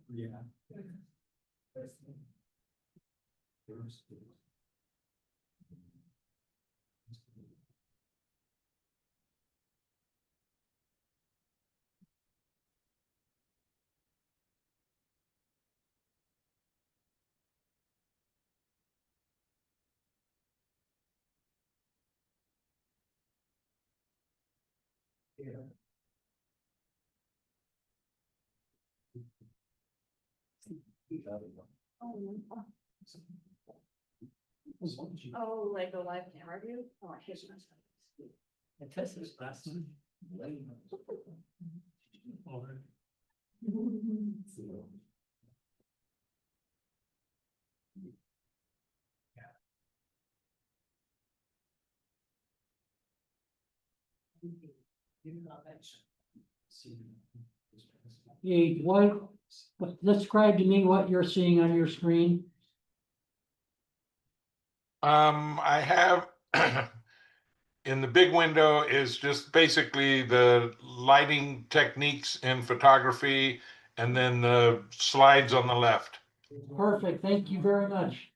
Yeah. Oh, like a live camera view? Oh, I hate myself. I tested this last time. Hey, describe to me what you're seeing on your screen. I have in the big window is just basically the lighting techniques in photography, and then the slides on the left. Perfect, thank you very much.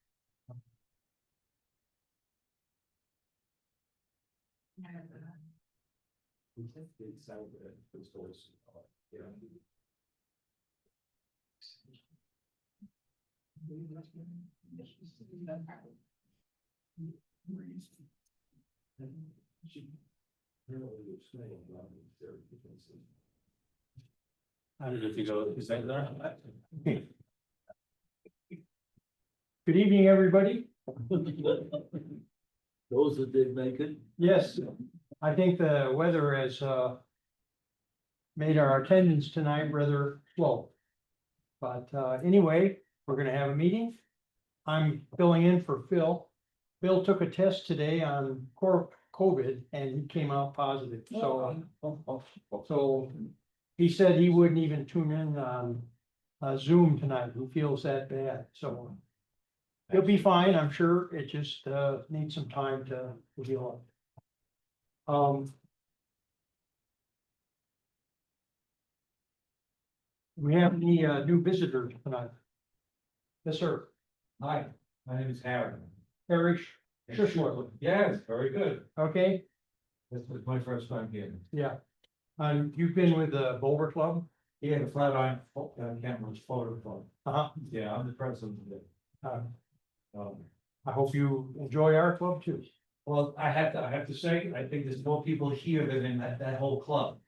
How did it go? Is that there? Good evening, everybody. Those that did make it. Yes, I think the weather has made our attendance tonight rather low. But anyway, we're gonna have a meeting. I'm filling in for Phil. Phil took a test today on COVID and he came out positive, so he said he wouldn't even tune in on Zoom tonight. He feels that bad, so he'll be fine, I'm sure. It just needs some time to heal up. We have any new visitors tonight? Yes, sir. Hi, my name is Harry. Harry Schussler. Yes, very good. Okay, This was my first time here. yeah. You've been with the Boulder Club? Yeah, the Flatiron Cameras Photo Club. Uh-huh. Yeah, I'm the president of it. Um, I hope you enjoy our club too. Well, I have to say, I think there's more people here than in that whole club.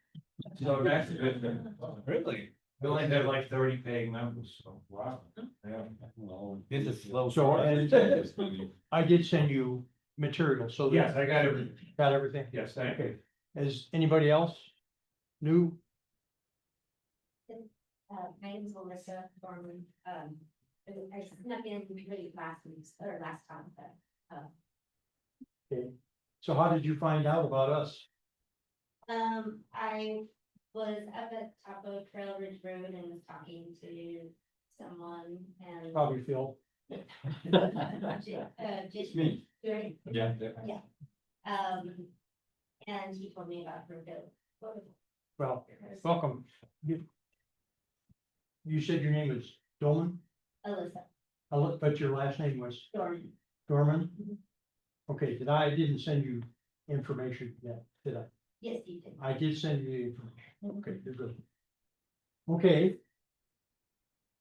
So that's a good thing. Really? We only have like 30 paying members, so wow. Yeah. It's a slow. So, and I did send you material, so. Yes, I got everything. Got everything? Yes, thank you. Is anybody else new? My name is Melissa Gorman. I snuck in really last time, but, Okay, so how did you find out about us? I was up at top of Trail Ridge Road and was talking to someone and. Probably Phil. Just Me. during, Yeah. and he told me about Broomfield. Well, welcome. You said your name is Dolman, Alyssa but your last name was Dorn. Dorman? Okay, I didn't send you information yet, did I? Yes, you did. I did send you the information. Okay, you're good. Okay.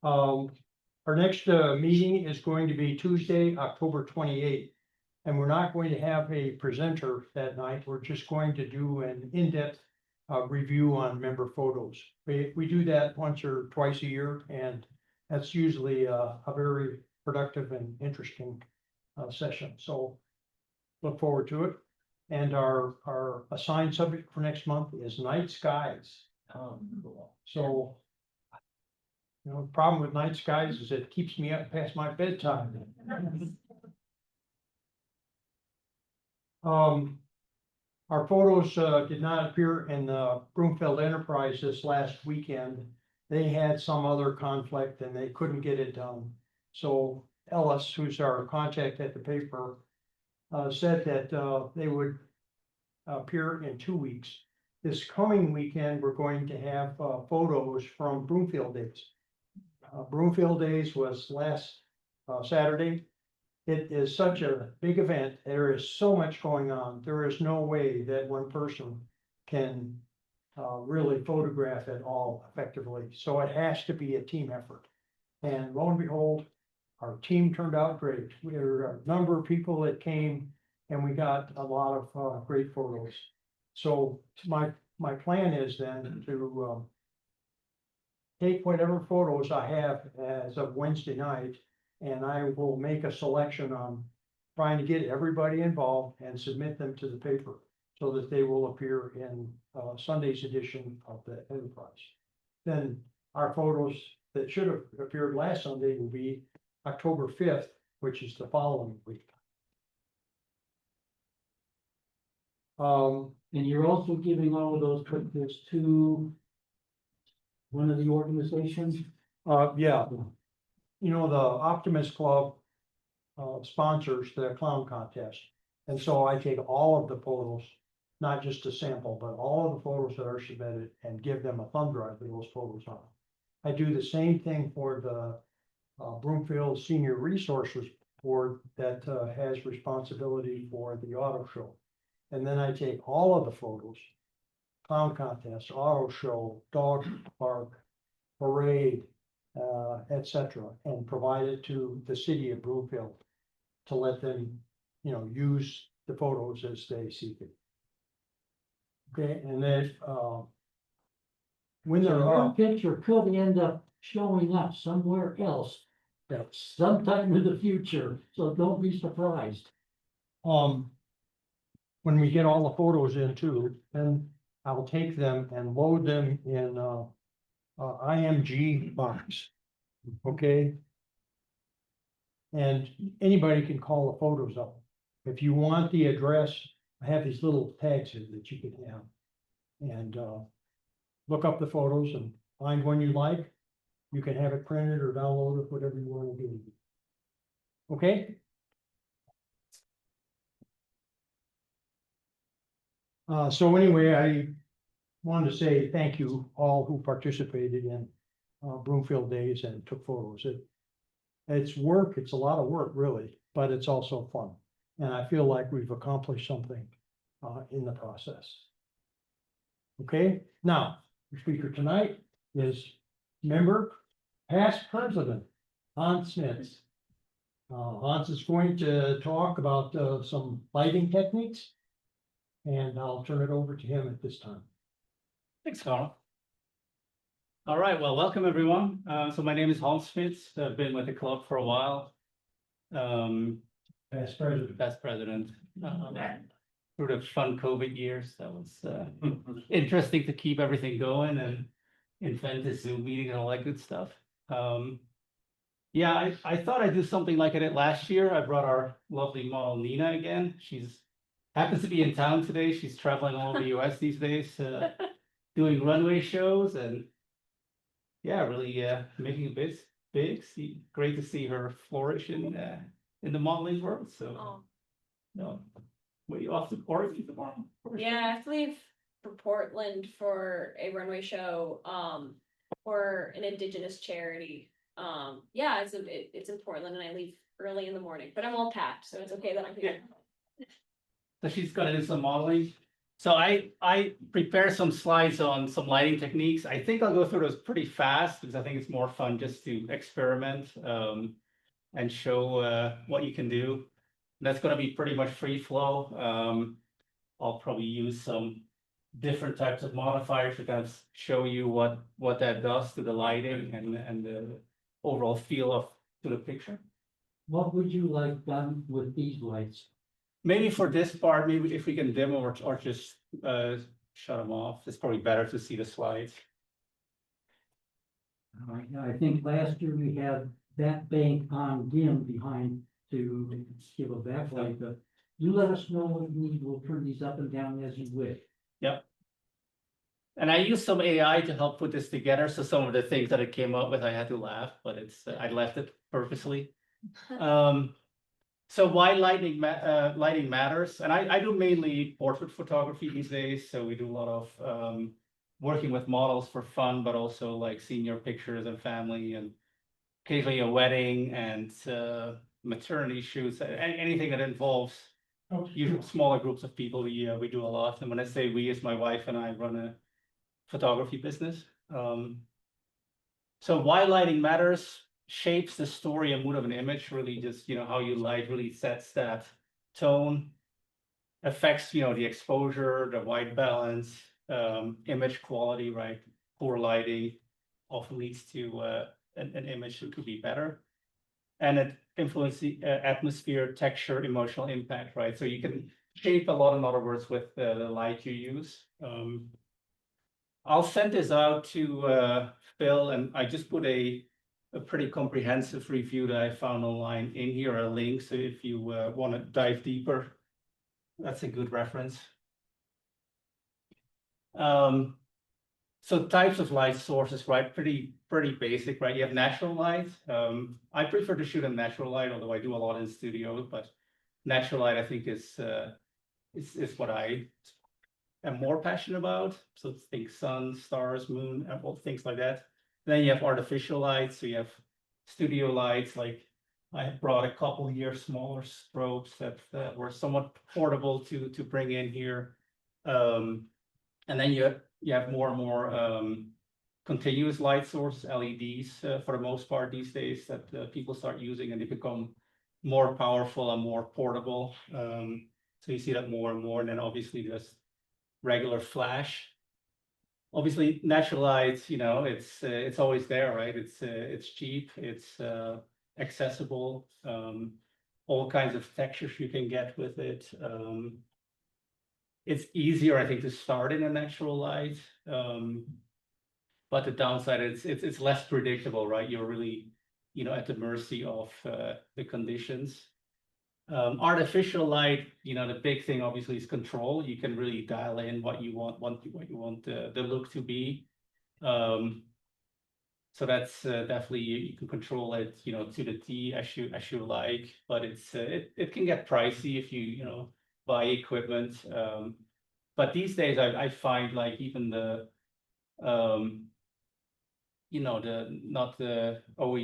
Our next meeting is going to be Tuesday, October 28th. And we're not going to have a presenter that night. We're just going to do an in-depth review on member photos. We do that once or twice a year, and that's usually a very productive and interesting session. So look forward to it. And our assigned subject for next month is night skies. So, you know, the problem with night skies is it keeps me up past my bedtime. Our photos did not appear in the Broomfield Enterprise this last weekend. They had some other conflict and they couldn't get it done. So Ellis, who's our contact at the paper, said that, they would appear in 2 weeks. This coming weekend, we're going to have, photos from Broomfield Days. Broomfield Days was last, Saturday. It is such a big event. There is so much going on. There is no way that one person can really photograph it all effectively. So it has to be a team effort. And lo and behold, our team turned out great. There were a number of people that came and we got a lot of great photos. So my plan is then to take whatever photos I have as of Wednesday night, and I will make a selection on trying to get everybody involved and submit them to the paper so that they will appear in Sunday's edition of the Enterprise. Then our photos that should have appeared last Sunday will be October 5th, which is the following week. And you're also giving all of those pictures to one of the organizations? Yeah, you know, the Optimist Club sponsors the clown contest. And so I take all of the photos, not just a sample, but all of the photos that are submitted and give them a thumb drive with those photos on. I do the same thing for the Broomfield Senior Resources Board that has responsibility for the auto show. And then I take all of the photos, clown contest, auto show, dog park, parade, etc., and provide it to the city of Broomfield to let them, you know, use the photos as they see fit. Okay, and then when So they're your up, picture could end up showing up somewhere else at sometime in the future, so don't be surprised. when we get all the photos in too, then I'll take them and load them in IMG box. Okay. And anybody can call the photos up. If you want the address, I have these little tags here that you can have. And look up the photos and find one you like. You can have it printed or downloaded, whatever you want to do. Okay? So anyway, I wanted to say thank you all who participated in Broomfield Days and took photos. It's work, it's a lot of work really, but it's also fun. And I feel like we've accomplished something in the process. Okay, now, the speaker tonight is member, past president, Hans Smits. Hans is going to talk about some lighting techniques. And I'll turn it over to him at this time. Thanks, Carl. All right, well, welcome everyone. So my name is Hans Smits. I've been with the club for a while. Past president. Past president. Through the fun COVID years, that was interesting to keep everything going and invent this Zoom meeting and all that good stuff. Yeah, I thought I'd do something like I did last year. I brought our lovely model Nina again. She's happens to be in town today. She's traveling all over the US these days, doing runway shows and yeah, really making a bit big. Great to see her flourish in the modeling world. So, no, were you off to Oregon tomorrow? Yeah, I have to leave for Portland for a runway show, for an indigenous charity. Yeah, it's in Portland and I leave early in the morning, but I'm all packed, so it's okay that I'm here. So she's gonna do some modeling. So I prepare some slides on some lighting techniques. I think I'll go through those pretty fast because I think it's more fun just to experiment and show what you can do. That's gonna be pretty much free flow. I'll probably use some different types of modifiers to kind of show you what that does to the lighting and the overall feel to the picture. What would you like done with these lights? Maybe for this part, maybe if we can demo or just shut them off. It's probably better to see the slides. All right, now I think last year we had that bank on dim behind to give a backlight, but you let us know what you need. We'll turn these up and down as you wish. Yep. And I used some AI to help put this together. So some of the things that it came up with, I had to laugh, but I left it purposely. So why lighting matters, and I do mainly portrait photography these days, so we do a lot of working with models for fun, but also like senior pictures and family and occasionally a wedding and maternity shoots, anything that involves usually smaller groups of people, we do a lot. And when I say we, it's my wife and I run a photography business. So why lighting matters shapes the story and mood of an image, really just, how you light really sets that tone, affects, the exposure, the white balance, image quality, right? Poor lighting often leads to an image that could be better. And it influences the atmosphere, texture, emotional impact, right? So you can shape a lot, in other words, with the light you use. I'll send this out to Phil, and I just put a pretty comprehensive review that I found online in here, a link. So if you want to dive deeper, that's a good reference. So types of light sources, right? Pretty basic, right? You have natural light. I prefer to shoot in natural light, although I do a lot in studio, but natural light I think is what I am more passionate about. So think sun, stars, moon, all things like that. Then you have artificial lights. So you have studio lights. Like I brought a couple here, smaller strobes that were somewhat portable to bring in here. And then you have more and more continuous light source LEDs for the most part these days that people start using, and they become more powerful and more portable. So you see that more and more. And then obviously there's regular flash. Obviously natural light, it's always there, right? It's cheap, it's accessible, all kinds of textures you can get with it. It's easier, I think, to start in a natural light. But the downside is it's less predictable, right? You're really, at the mercy of the conditions. Artificial light, the big thing obviously is control. You can really dial in what you want the look to be. So that's definitely you can control it, to the T as you like, but it can get pricey if you buy equipment. But these days I find like even the not the OE,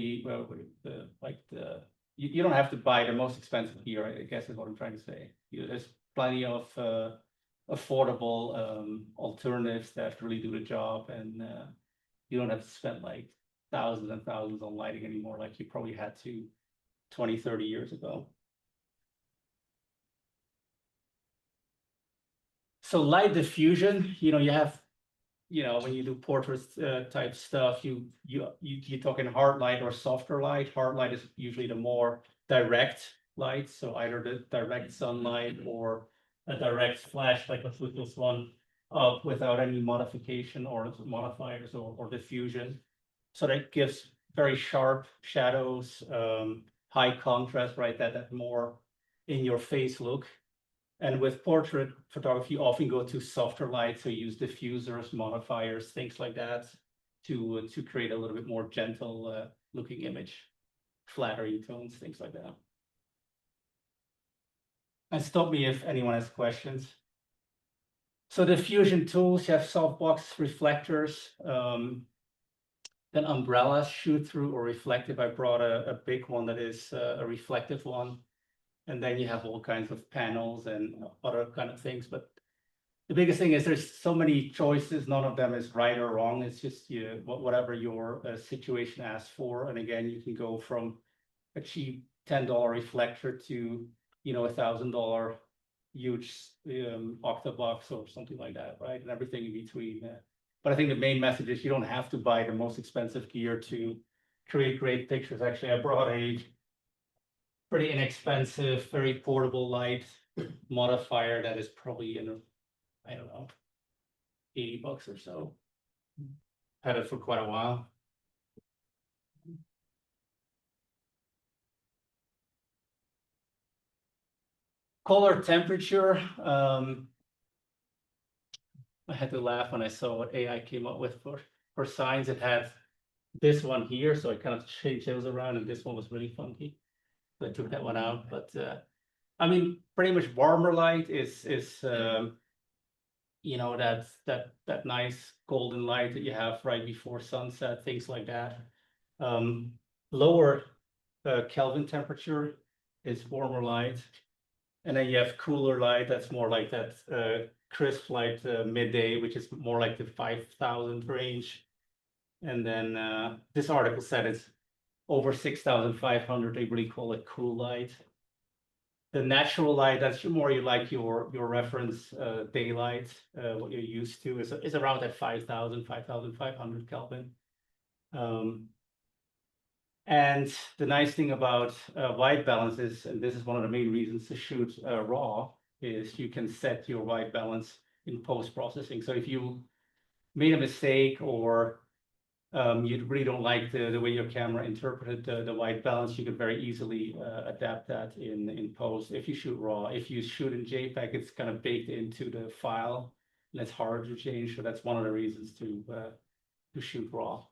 you don't have to buy the most expensive gear, I guess is what I'm trying to say. There's plenty of affordable alternatives that really do the job, and you don't have to spend like thousands and thousands on lighting anymore like you probably had to 20, 30 years ago. So light diffusion, you have, when you do portrait type stuff, you're talking hard light or softer light. Hard light is usually the more direct light, so either the direct sunlight or a direct flash, like let's look this one up without any modification or modifiers or diffusion. So that gives very sharp shadows, high contrast, right? That more in your face look. And with portrait photography, you often go to softer light, so you use diffusers, modifiers, things like that, to create a little bit more gentle looking image, flattering tones, things like that. And stop me if anyone has questions. So diffusion tools, you have softbox reflectors, then umbrellas, shoot through or reflective. I brought a big one that is a reflective one. And then you have all kinds of panels and other kind of things. But the biggest thing is there's so many choices. None of them is right or wrong. It's just whatever your situation asks for. And again, you can go from a cheap $10 reflector to, $1,000 huge octabox or something like that, right? And everything in between. But I think the main message is you don't have to buy the most expensive gear to create great pictures. Actually, I brought a pretty inexpensive, very portable light modifier that is probably I don't know, $80 or so. Had it for quite a while. Color temperature. I had to laugh when I saw what AI came up with for signs. It had this one here, so I kind of changed those around, and this one was really funky. I took that one out, but I mean, pretty much warmer light is you know, that nice golden light that you have right before sunset, things like that. Lower Kelvin temperature is warmer light. And then you have cooler light, that's more like that crisp light midday, which is more like the 5,000 range. And then this article said it's over 6,500, they really call it cool light. The natural light, that's more you like your reference daylight, what you're used to is around that 5,000, 5,500 Kelvin. And the nice thing about white balance is, and this is one of the main reasons to shoot raw, is you can set your white balance in post-processing. So if you made a mistake or you really don't like the way your camera interpreted the white balance, you could very easily adapt that in post if you shoot raw. If you shoot in JPEG, it's kind of baked into the file and it's hard to change. So that's one of the reasons to shoot raw.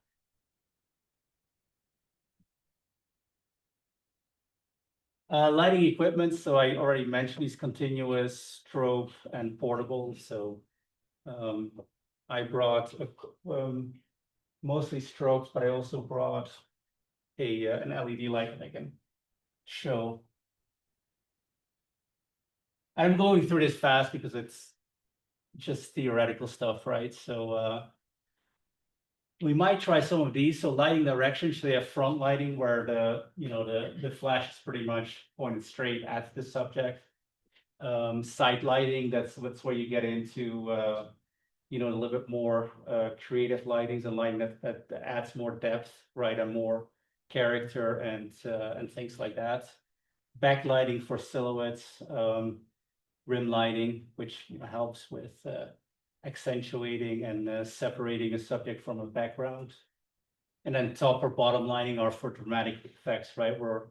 Lighting equipment, so I already mentioned these continuous, strobe, and portable. So I brought mostly strobes, but I also brought an LED light that I can show. I'm going through this fast because it's just theoretical stuff, right? So we might try some of these. So lighting direction, so they have front lighting where the flash is pretty much pointed straight at the subject. Side lighting, that's where you get into a little bit more creative lightings and lighting that adds more depth, right, and more character and things like that. Backlighting for silhouettes, rim lighting, which helps with accentuating and separating a subject from a background. And then top or bottom lighting are for dramatic effects, right? We're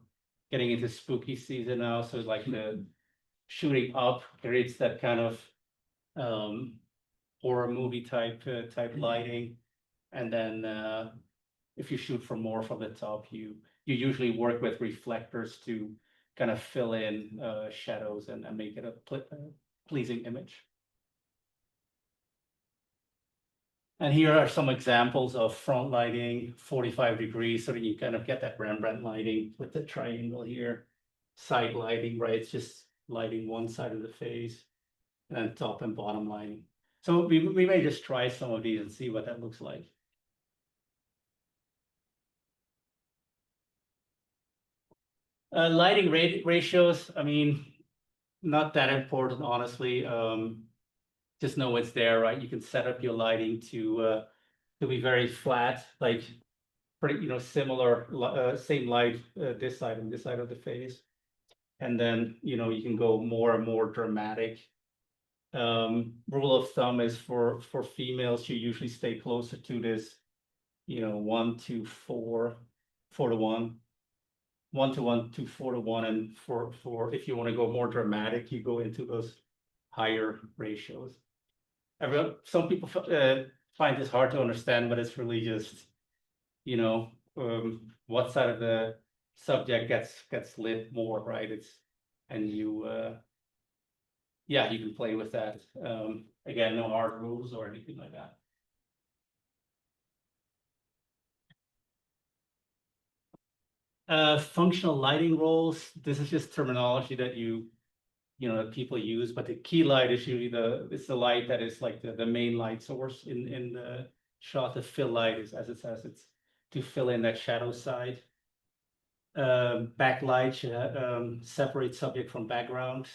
getting into spooky season now, so like the shooting up creates that kind of horror movie type lighting. And then if you shoot from the top, you usually work with reflectors to kind of fill in shadows and make it a pleasing image. And here are some examples of front lighting, 45 degrees, so that you kind of get that Rembrandt lighting with the triangle here. Side lighting, right? It's just lighting one side of the face, and then top and bottom lighting. So we may just try some of these and see what that looks like. Lighting ratios, I mean, not that important, honestly. Just know it's there, right? You can set up your lighting to be very flat, like pretty, similar, same light this side and this side of the face. And then, you can go more and more dramatic. Rule of thumb is for females, you usually stay closer to this, 1 to 4, 4 to 1. 1 to 1 to 4 to 1, and for if you want to go more dramatic, you go into those higher ratios. Some people find this hard to understand, but it's really just, what side of the subject gets lit more, right? And you can play with that. Again, no hard rules or anything like that. Functional lighting roles. This is just terminology that that people use, but the key light is usually it's the light that is like the main light source in the shot. The fill light is, as it says, it's to fill in that shadow side. Backlight should separate subject from background.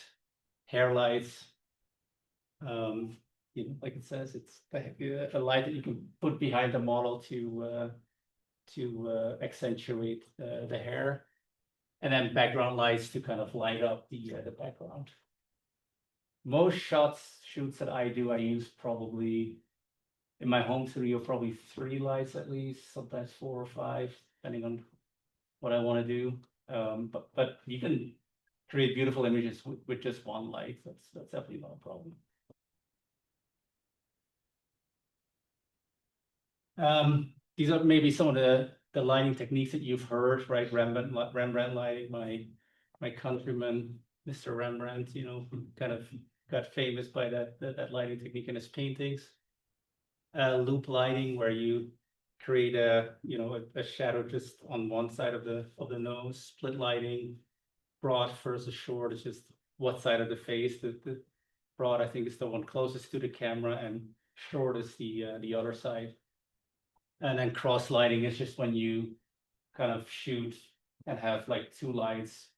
Hair lights, like it says, it's a light that you can put behind the model to accentuate the hair, and then background lights to kind of light up the background. Most shoots that I do, I use probably in my home studio, probably 3 lights at least, sometimes 4 or 5, depending on what I want to do. But you can create beautiful images with just 1 light. That's definitely not a problem. These are maybe some of the lighting techniques that you've heard, right? Rembrandt lighting. my countryman, Mr. Rembrandt, you know, who kind of got famous by that lighting technique in his paintings. Loop lighting, where you create a shadow just on one side of the nose. Split lighting, broad versus short is just what side of the face. The broad, I think, is the one closest to the camera, and short is the other side. And then cross lighting is just when you kind of shoot and have like two lights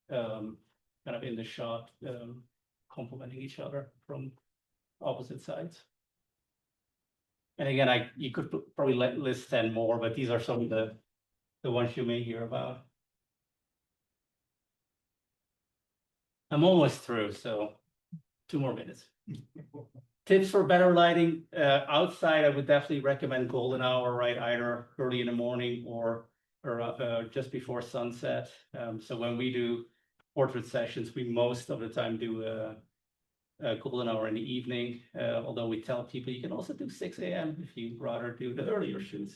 kind of in the shot, complementing each other from opposite sides. And again, you could probably list 10 more, but these are some of the ones you may hear about. I'm almost through, so 2 more minutes. Tips for better lighting outside. I would definitely recommend golden hour, right? Either early in the morning or just before sunset. So when we do portrait sessions, we most of the time do a golden hour in the evening. Although we tell people you can also do 6 a.m. if you'd rather do the earlier shoots.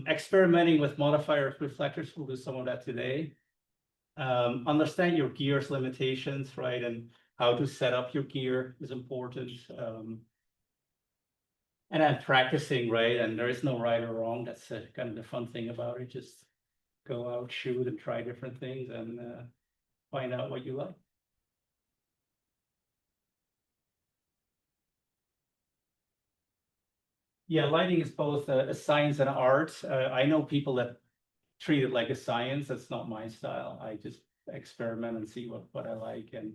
Experimenting with modifier reflectors, we'll do some of that today. Understand your gear's limitations, right? And how to set up your gear is important. And then practicing, right? And there is no right or wrong. That's kind of the fun thing about it. Just go out, shoot, and try different things, and find out what you like. Yeah, lighting is both a science and art. I know people that treat it like a science. That's not my style. I just experiment and see what I like, and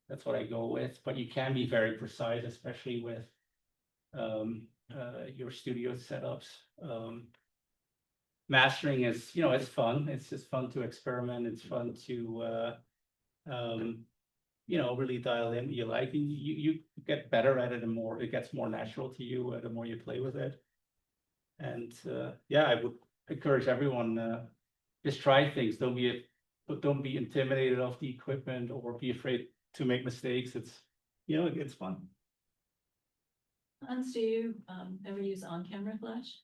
that's what I go with. But you can be very precise, especially with your studio setups. Mastering is, it's fun. It's just fun to experiment. It's fun to really dial in what you like, and you get better at it, and more it gets more natural to you the more you play with it. And I would encourage everyone, just try things. Don't be intimidated of the equipment or be afraid to make mistakes. It's fun. Hans, do you ever use on-camera flash?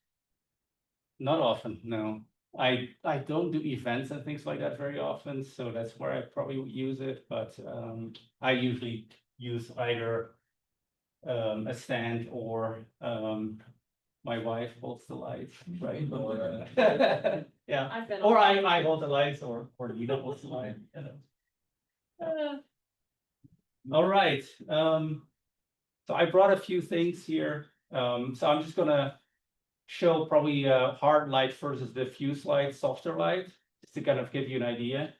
Not often, no. I don't do events and things like that very often, so that's where I probably would use it. But I usually use either a stand or my wife holds the lights, right? Or, yeah, I've been. or I hold the lights, or Nina holds the light. All right. So I brought a few things here. So I'm just gonna show probably hard light versus diffuse light, softer light, just to kind of give you an idea.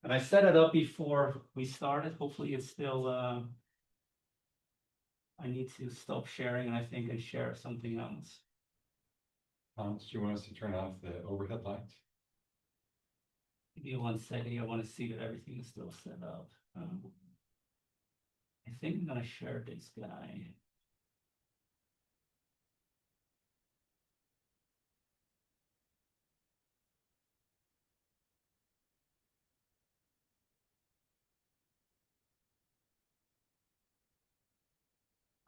And I set it up before we started. Hopefully it's still, I need to stop sharing, and I think I share something else. Do you want us to turn off the overhead lights? Give me 1 second. I want to see that everything is still set up. I think I'm gonna share this guy.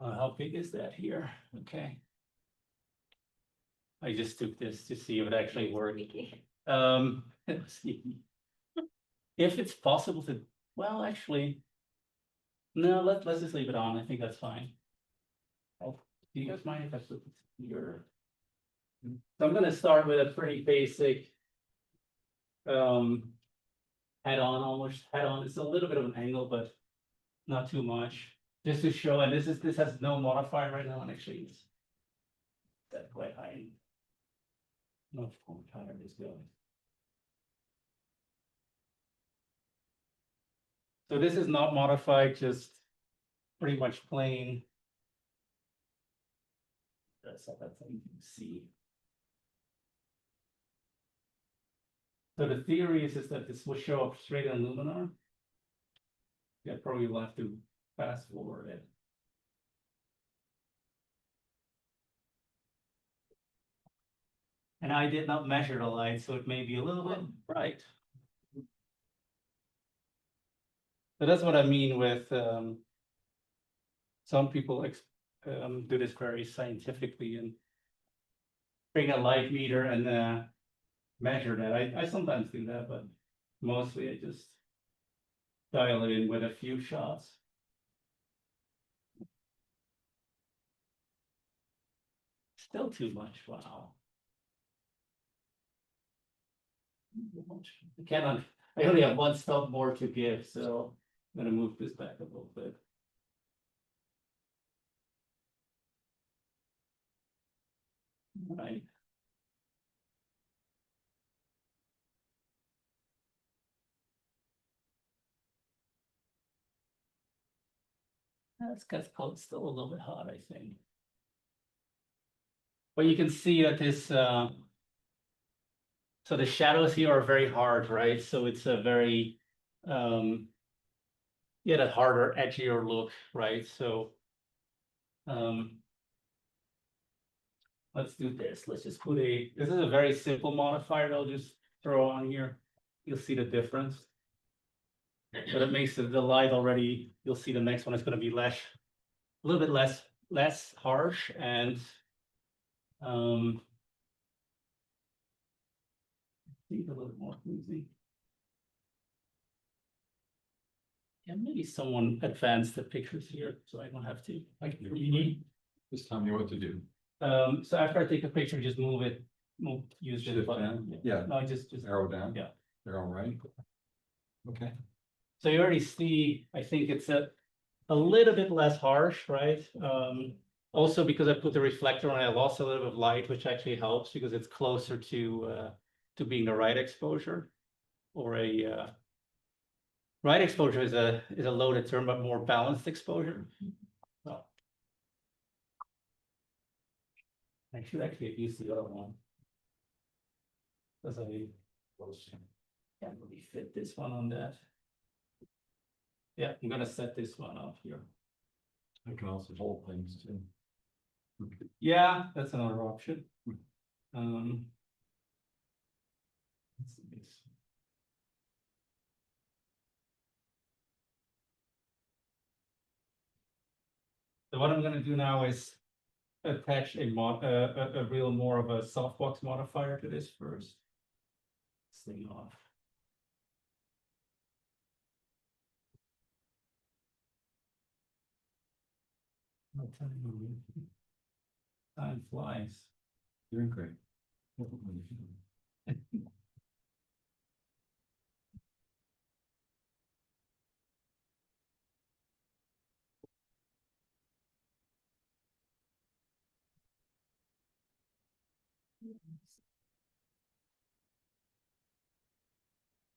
How big is that here? Okay. I just took this to see if it actually worked. Let's see. If it's possible to, well, actually, no, let's just leave it on. I think that's fine. Do you guys mind if I put this here? So I'm gonna start with a pretty basic head-on, almost head-on. It's a little bit of an angle, but not too much. Just to show, and this has no modifier right now, and actually it's set quite high. Not how higher this goes. So this is not modified, just pretty much plain. That's something you can see. So the theory is that this will show up straight on Luminar. Yeah, probably will have to fast forward it. And I did not measure the light, so it may be a little bit bright. So that's what I mean with some people do this very scientifically and bring a light meter and measure that. I sometimes do that, but Mostly I just dial it in with a few shots. Still too much, wow. I cannot, I only have one stop more to give, so I'm gonna move this back a little bit. Right. That's because it's still a little bit hot, I think. But you can see that this, so the shadows here are very hard, right? So it's a very, yeah, that harder, edgier look, right? So, let's do this. Let's just put this is a very simple modifier that I'll just throw on here. You'll see the difference. But it makes the light already, you'll see the next one is gonna be a little bit less harsh and, see a little more easy. Yeah, maybe someone advanced the pictures here, so I don't have to. Just tell me what to do. So after I take a picture, just use this Shift button. down? Yeah. No, just. Arrow down? Yeah. Arrow right? Okay. So you already see, I think it's a little bit less harsh, right? Also because I put the reflector on, I lost a little bit of light, which actually helps because it's closer to being the right exposure or right exposure is a loaded term, but more balanced exposure. So I should actually have used the other one. Because I can't really fit this one on that. Yeah, I'm gonna set this one up here. I can also hold things too. Yeah, that's another option. Let's see this. So what I'm gonna do now is attach a real more of a softbox modifier to this first. This thing off. I'll tell you, time flies. Doing great.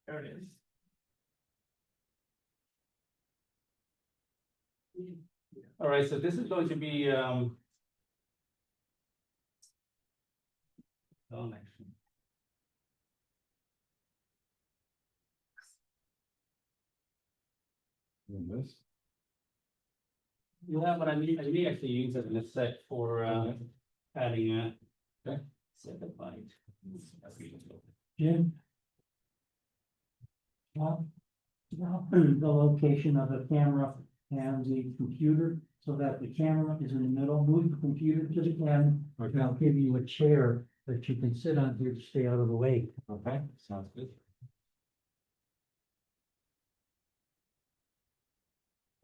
There it is. All right, so this is going to be oh, actually. Doing this? Yeah, but I may actually use it in a sec for adding a second light. Jim? The location of the camera and the computer, so that the camera is in the middle, move the computer to the end, and I'll give you a chair that you can sit on here to stay out of the way. Okay, sounds good.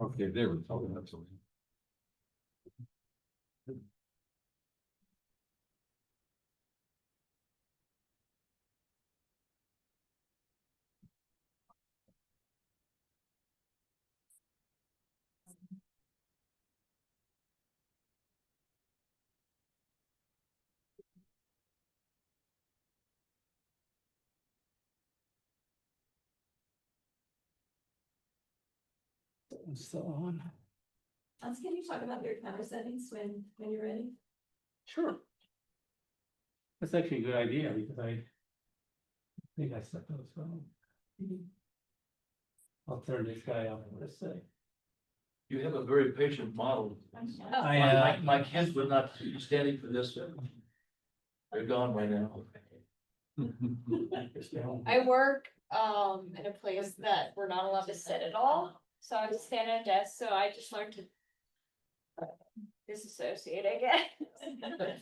Okay, there we go. That's all. Still on. Can you talk about your camera settings when you're ready? Sure. That's actually a good idea because I think I set those wrong. I'll turn this guy off for a sec. You have a very patient model. My kids would not be standing for this. They're gone by now. I work in a place that we're not allowed to sit at all, so I have to stand at a desk, so I just learned to disassociate, I guess.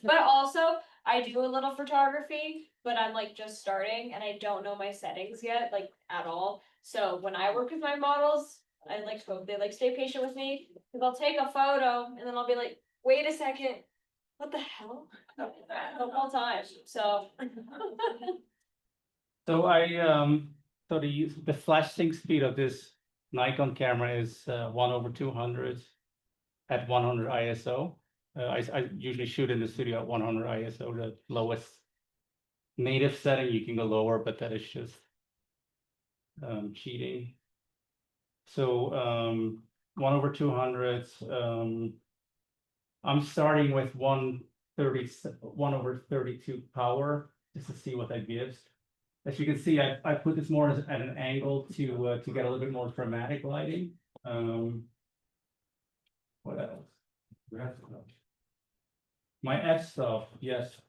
But also, I do a little photography, but I'm like just starting and I don't know my settings yet, like at all. So when I work with my models, I like hope they like stay patient with me, because I'll take a photo and then I'll be like, wait a second, what the hell? The whole time, so. So so the flash sync speed of this Nikon camera is 1/200 at 100 ISO. I usually shoot in the studio at 100 ISO, the lowest native setting. You can go lower, but that is just cheating. So 1/200. I'm starting with 1/32 power just to see what that gives. As you can see, I put this more at an angle to get a little bit more dramatic lighting. What else? My f-stop, yes.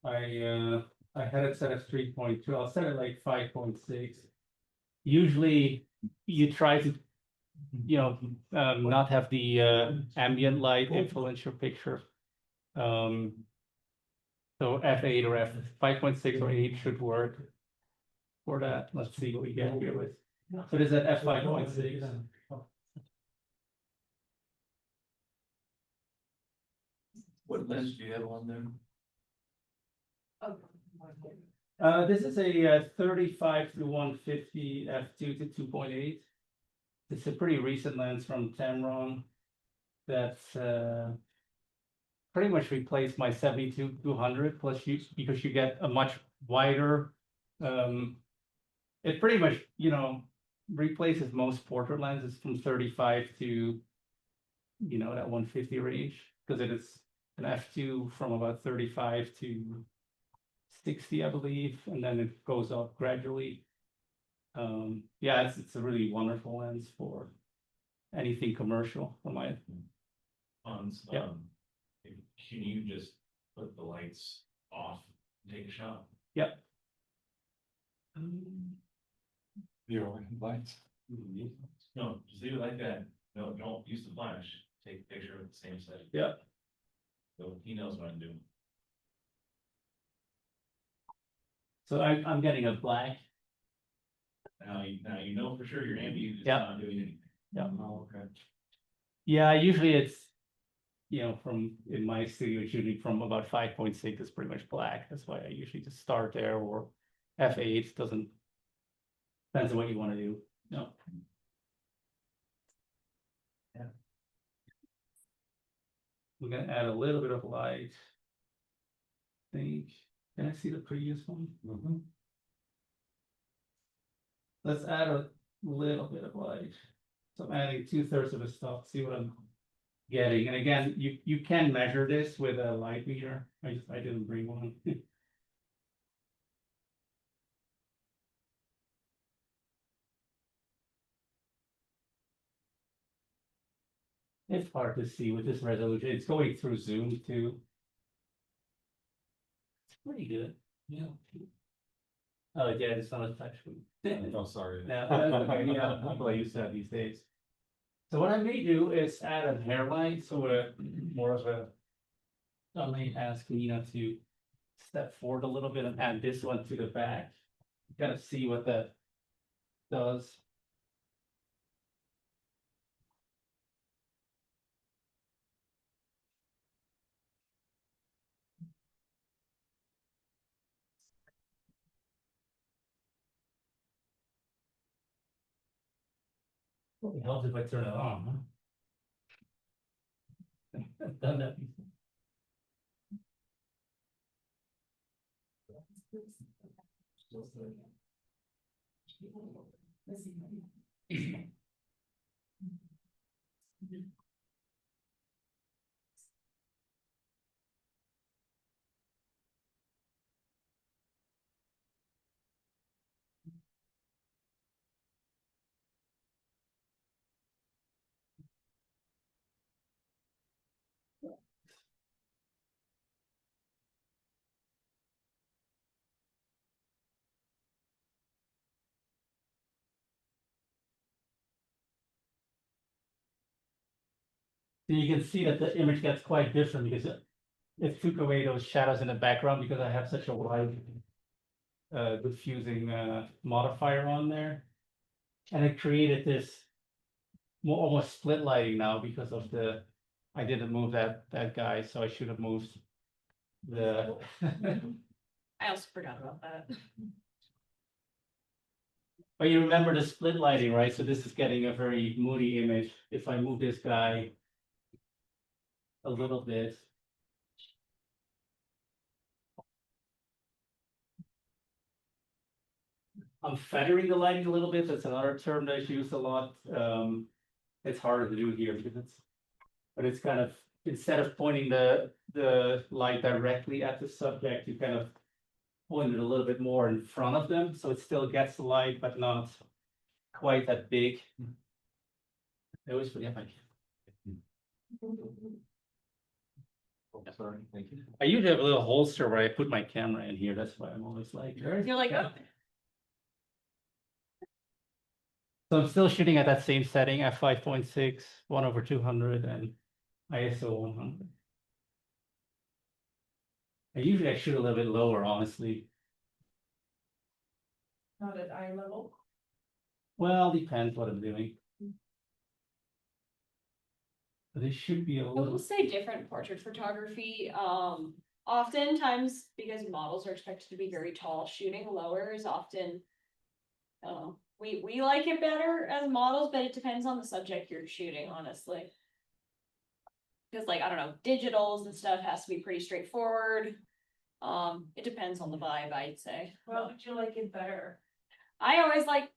I had it set at 3.2. I'll set it like 5.6. Usually you try to, not have the ambient light influence your picture. So f8 or f5.6 or 8 should work for that. Let's see what we get here with. So this is at f5.6. What lens do you have on there? This is a 35 to 150 f2 to 2.8. It's a pretty recent lens from Tamron that's pretty much replaced my 72-200 plus because you get a much wider. It pretty much replaces most portrait lenses from 35 to that 150 range, because it is an f2 from about 35 to 60, I believe, and then it goes up gradually. Yeah, it's a really wonderful lens for anything commercial for my. Hans, Yeah. can you just put the lights off and take a shot? Yep. The overhead lights. No, just leave it like that. No, don't use the flash. Take a picture with the same setting. Yep. So he knows what I'm doing. So I'm getting a black. Now you know for sure your ambient is Yeah. not doing anything. Yeah. Oh, okay. Yeah, usually it's from in my studio, it's usually from about 5.6 it's pretty much black. That's why I usually just start there, or f8 doesn't, depends on what you want to do. No. Yeah. We're gonna add a little bit of light. Can I see the previous one? Let's add a little bit of light. So I'm adding 2/3 of the stuff, see what I'm getting. And again, you can measure this with a light meter. I didn't bring one. It's hard to see with this resolution. It's going through Zoom too. It's pretty good. Yeah. Oh, yeah, it's not a touch screen. Oh, sorry. Yeah, people I used to have these days. So what I may do is add a hairline, so more of a. I may ask Nina to step forward a little bit and add this one to the back. Kind of see what that does. It helps if I turn it on, huh? I've done that before. So you can see that the image gets quite different because it took away those shadows in the background because I have such a wide diffusing modifier on there. And it created this more almost split lighting now because of I didn't move that guy, so I should have moved the. I also forgot about that. But you remember the split lighting, right? So this is getting a very moody image. If I move this guy a little bit. I'm feathering the lighting a little bit. That's another term that's used a lot. It's harder to do here because but it's kind of, instead of pointing the light directly at the subject, you kind of point it a little bit more in front of them, so it still gets the light, but not quite that big. I always forget my. Sorry, thank you. I usually have a little holster where I put my camera in here. That's why I'm always like. You're like, oh, So I'm still shooting at that same setting, f5.6, 1/200, and ISO 100. I shoot a little bit lower, honestly. Not at eye level. Well, depends what I'm doing. But it should be a I will little. say different portrait photography, oftentimes because models are expected to be very tall, shooting lower is often. We like it better as models, but it depends on the subject you're shooting, honestly. Cause like, I don't know, digitals and stuff has to be pretty straightforward. It depends on the vibe, I'd say. Well, would you like it better? I always like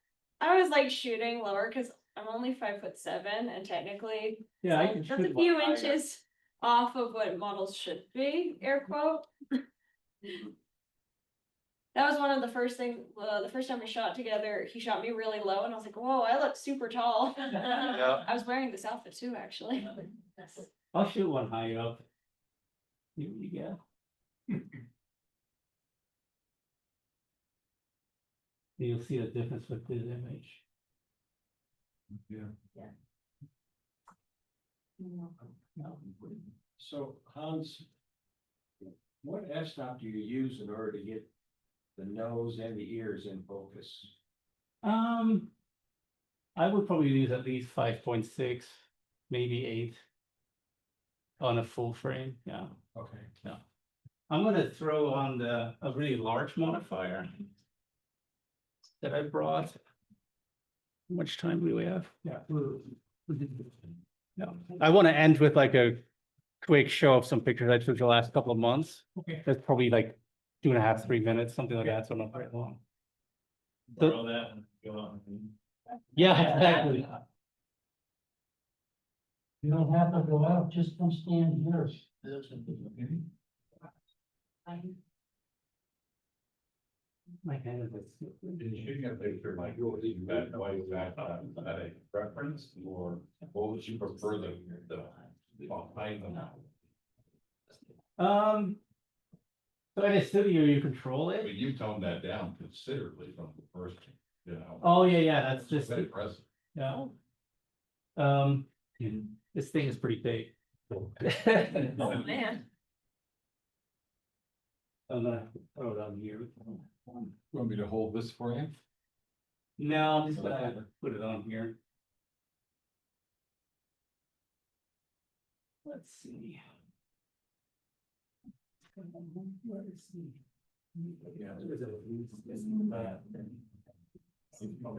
shooting lower because I'm only 5'7" and technically Yeah, I can that's a shoot few one higher. inches off of what models should be, air quote. That was one of the first the first time we shot together, he shot me really low and I was like, whoa, I look super tall. Yeah. I was wearing this outfit too, actually. I'll shoot one high up. Here we go. You'll see the difference with this image. Yeah. No. So Hans, what f-stop do you use in order to get the nose and the ears in focus? I would probably use at least 5.6, maybe 8 on a full frame. Yeah. Okay. I'm gonna throw on a really large modifier that I brought. How much time do we have? Yeah. No, I want to end with like a quick show of some pictures I took the last couple of months. Okay. That's probably like 2.5, 3 minutes, something like that, so not very long. Borrow that and go on. Yeah, exactly. You don't have to go out, just come stand here. My hand is. Shooting a picture like yours, that way back, at a preference, or what would you prefer the behind them? So in a studio, you control I mean, it. you toned that down considerably from the first, you know. Oh, yeah, that's just, Very impressive. yeah. This thing is pretty big. Oh, man. I'm gonna throw it on here. Want me to hold this for you? No, I'm just gonna put it on here. Let's see. Where is the? Yeah. There's a- You've got a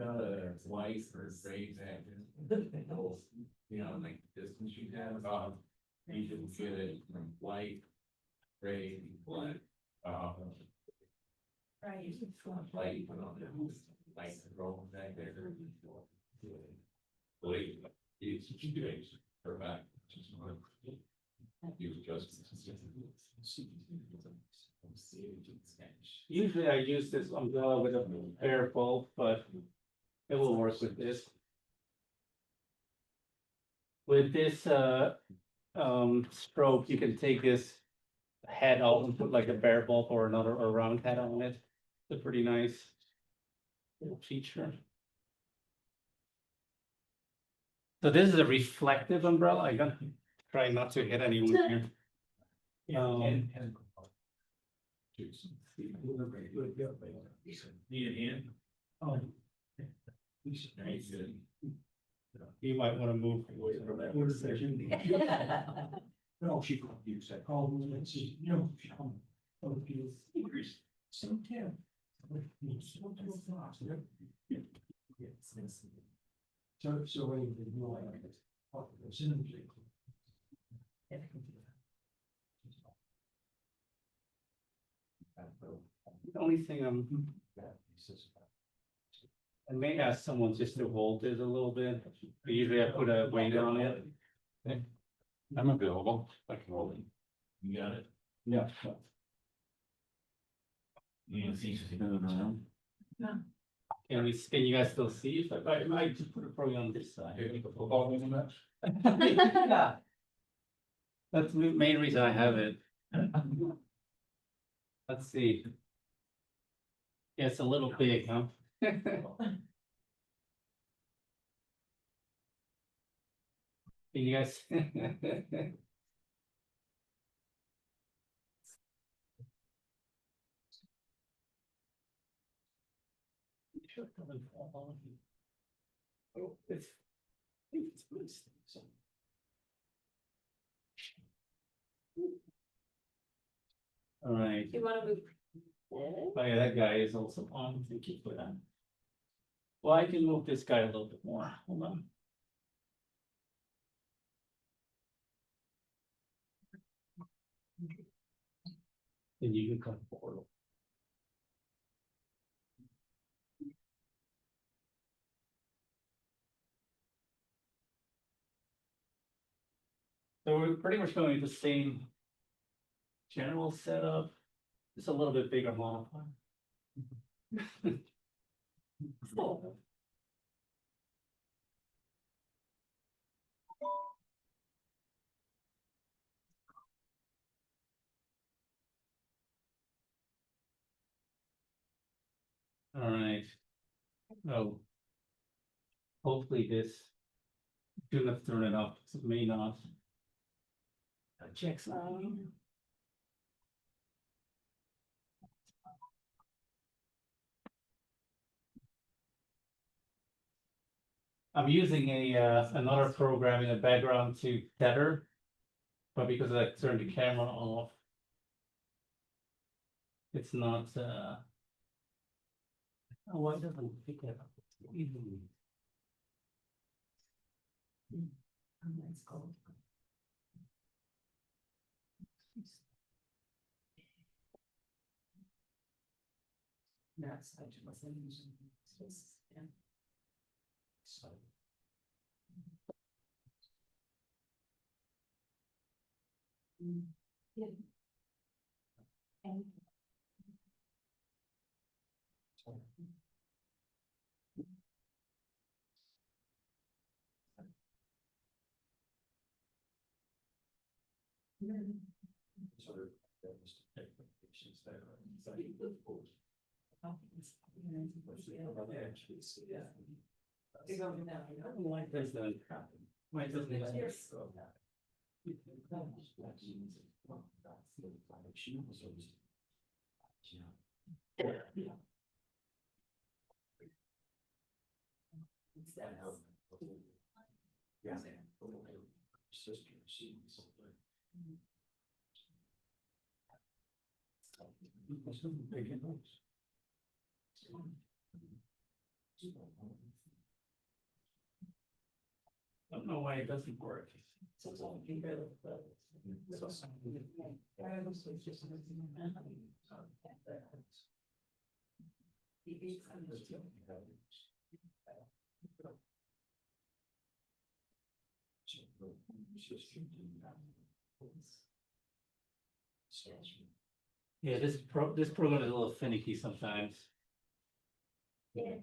white or gray tag. You know, like distance you have, you should get it from white, gray, black. Right. Light, put on the light roll back there. Believe it's days or back. You adjust. Usually I use this umbrella with a bare bulb, but it will work with this. With this stroke, you can take this head out and put like a bare bulb or another or round head on it. It's a pretty nice little feature. So this is a reflective umbrella. I got Try not to hit anyone here. Need a hand? Oh. Nice. You might want to move away from that work session. No, she couldn't use that. Oh, let's see, you know, she come. Oh, fingers, some tip. So when you do like this. The only thing I may ask someone just to hold it a little bit. Usually I put a weight on it. I'm available. I can hold it. You got it? Yeah. You can see. Can you guys still see? If I might just put it probably on this side. Yeah. Yeah. That's the main reason I have it. Let's see. Yeah, it's a little big, huh? Can you guys? Oh, it's. I think it's loose, so. All right. You wanna move? Oh yeah, that guy is also on. Thank you for that. Well, I can move this guy a little bit more. Hold on. And you can come forward. So we're pretty much going with the same general setup. Just a little bit bigger modifier. All right. Oh. Hopefully this. Shouldn't have thrown it up, so it may not. Check some. I'm using another program in the background to tether. But because I turned the camera off. It's not oh, why doesn't it pick it up? That's cool. That's such a lesson. Yeah. So. Yeah. And Sort of, that was expectations there. Actually, see that. You're going down. Why does that happen? Why doesn't it? Yes. Yeah. Sister, she was something. Big house. I don't know why it doesn't work. Yeah, this program is a little finicky sometimes. Yeah.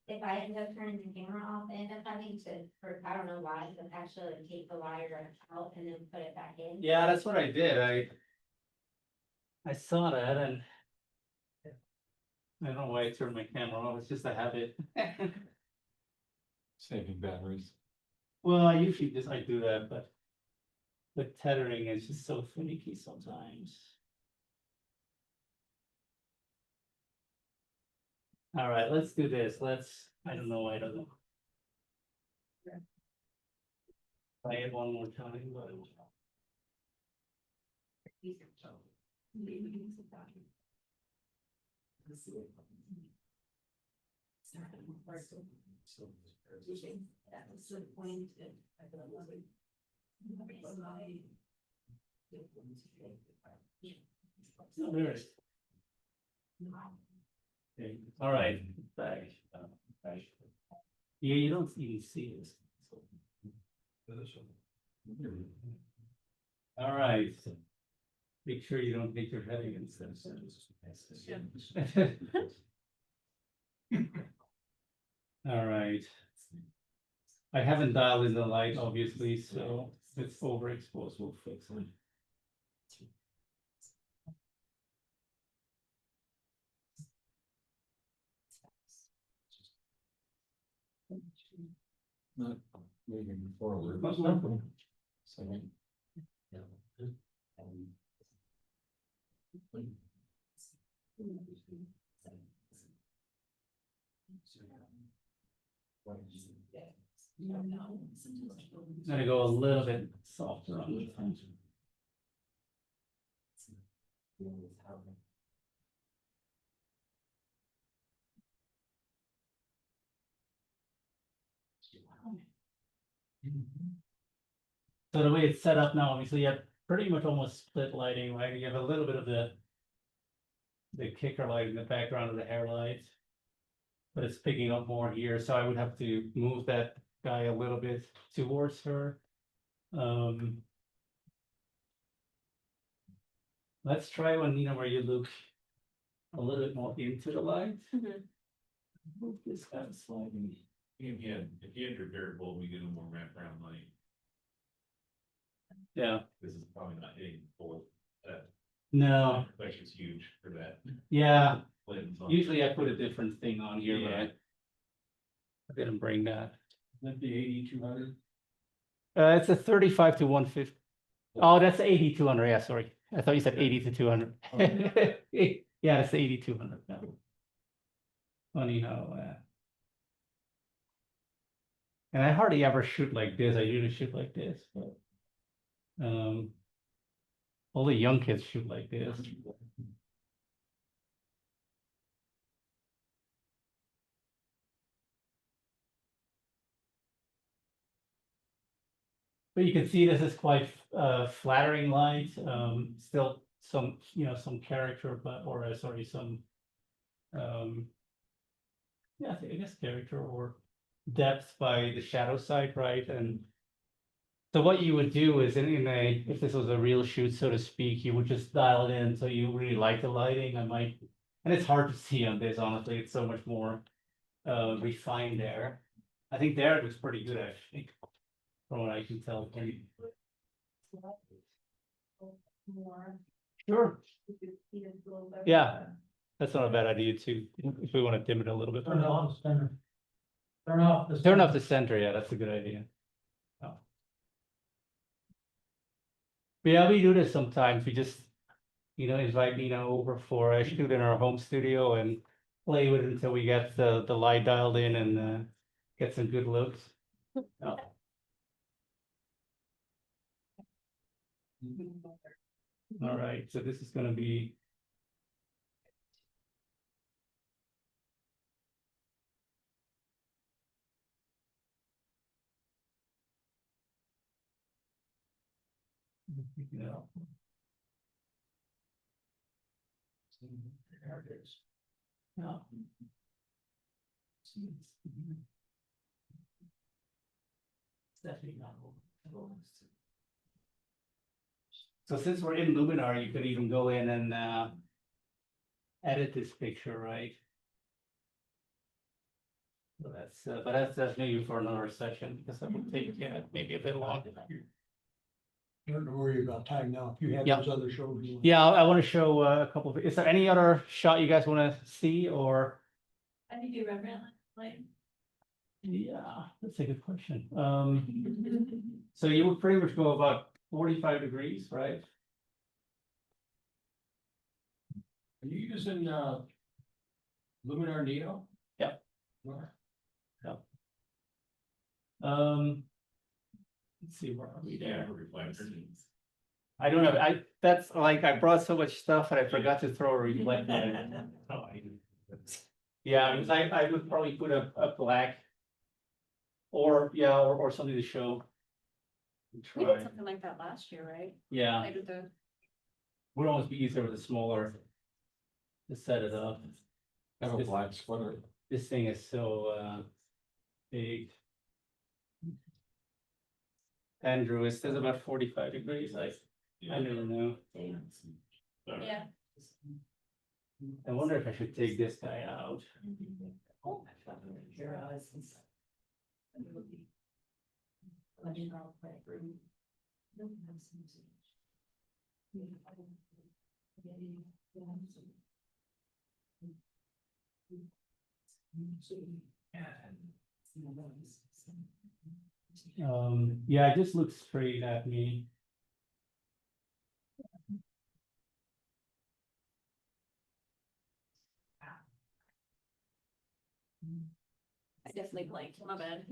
If I end up turning the camera off, I end up having to, for, I don't know why, but actually take the wire out and then put it back in. Yeah, that's what I did. I saw that and I don't know why I turned my camera off. It's just a habit. Saving batteries. Well, I usually I do that, but the tethering is just so finicky sometimes. All right, let's do this. I don't know, I don't know. Try it one more time, but. That was the point. Oh, there it is. Okay, all right, back. Back. Yeah, you don't even see this. All right. Make sure you don't hit your head against them. All right. I haven't dialed in the light, obviously, so if it's overexposed, we'll fix it. Not moving forward. So. I'm gonna go a little bit softer on the front. So the way it's set up now, obviously, you have pretty much almost split lighting, right? You have a little bit of the kicker light in the background of the hair light, but it's picking up more here, so I would have to move that guy a little bit towards her. Let's try one, where you look a little bit more into the light. Mhm. Move this guy slightly. If you enter variable, we get a more wraparound light. Yeah, This is probably not hitting full. no, Reflection's huge for that. yeah, Lens on. usually I put a different thing on here, but Yeah. I didn't bring that. That'd be 8,200. It's a 35 to 150. Oh, that's 8,200. Yeah, sorry. I thought you said 80 to 200. Yeah, it's 8,200 now. Funny how, and I hardly ever shoot like this. I usually shoot like this, but all the young kids shoot like this. But you can see this is quite flattering light. Still some, some character, but sorry, some yeah, I guess character or depth by the shadow side, right? And so what you would do is if this was a real shoot, so to speak, you would just dial it in so you really like the lighting. And it's hard to see on this, honestly. It's so much more refined there. I think there it looks pretty good, actually, from what I can tell. More. Sure. Yeah. That's not a bad idea too, if we want to dim it a little bit. Turn off the center. Turn off the. Turn off the center, yeah, that's a good idea. Oh. But yeah, we do this sometimes. We just, invite Nina over for a shoot in our home studio and play with it until we get the light dialed in and get some good looks. Oh. All right, so this is gonna be. There it is. No. It's definitely not over. So since we're in Luminar, you could even go in and edit this picture, right? So that's maybe for another session, because that would take, maybe a bit long. Don't worry about time now. If you have Yeah. those other shows. Yeah, I want to show a couple of, is there any other shot you guys want to see or? I think you remember that, like. Yeah, that's a good question. So you would pretty much go about 45 degrees, right? Are you using, Luminar Neo? Yeah. Or- Let's see, where are we Yeah, there? reflector. I don't know, that's like, I brought so much stuff and I forgot to throw a reflector. Yeah, because I would probably put a black. Or, yeah, or something to show. We Try, did something like that last year, right? yeah, I did the, would almost be easier with a smaller. To set it up, Have a This- black splitter. this thing is so, big. Andrew, it says about 45 degrees, I never know. yeah. I wonder if I should take this guy out. Yeah, it just looks straight at me. I definitely blanked, my bad.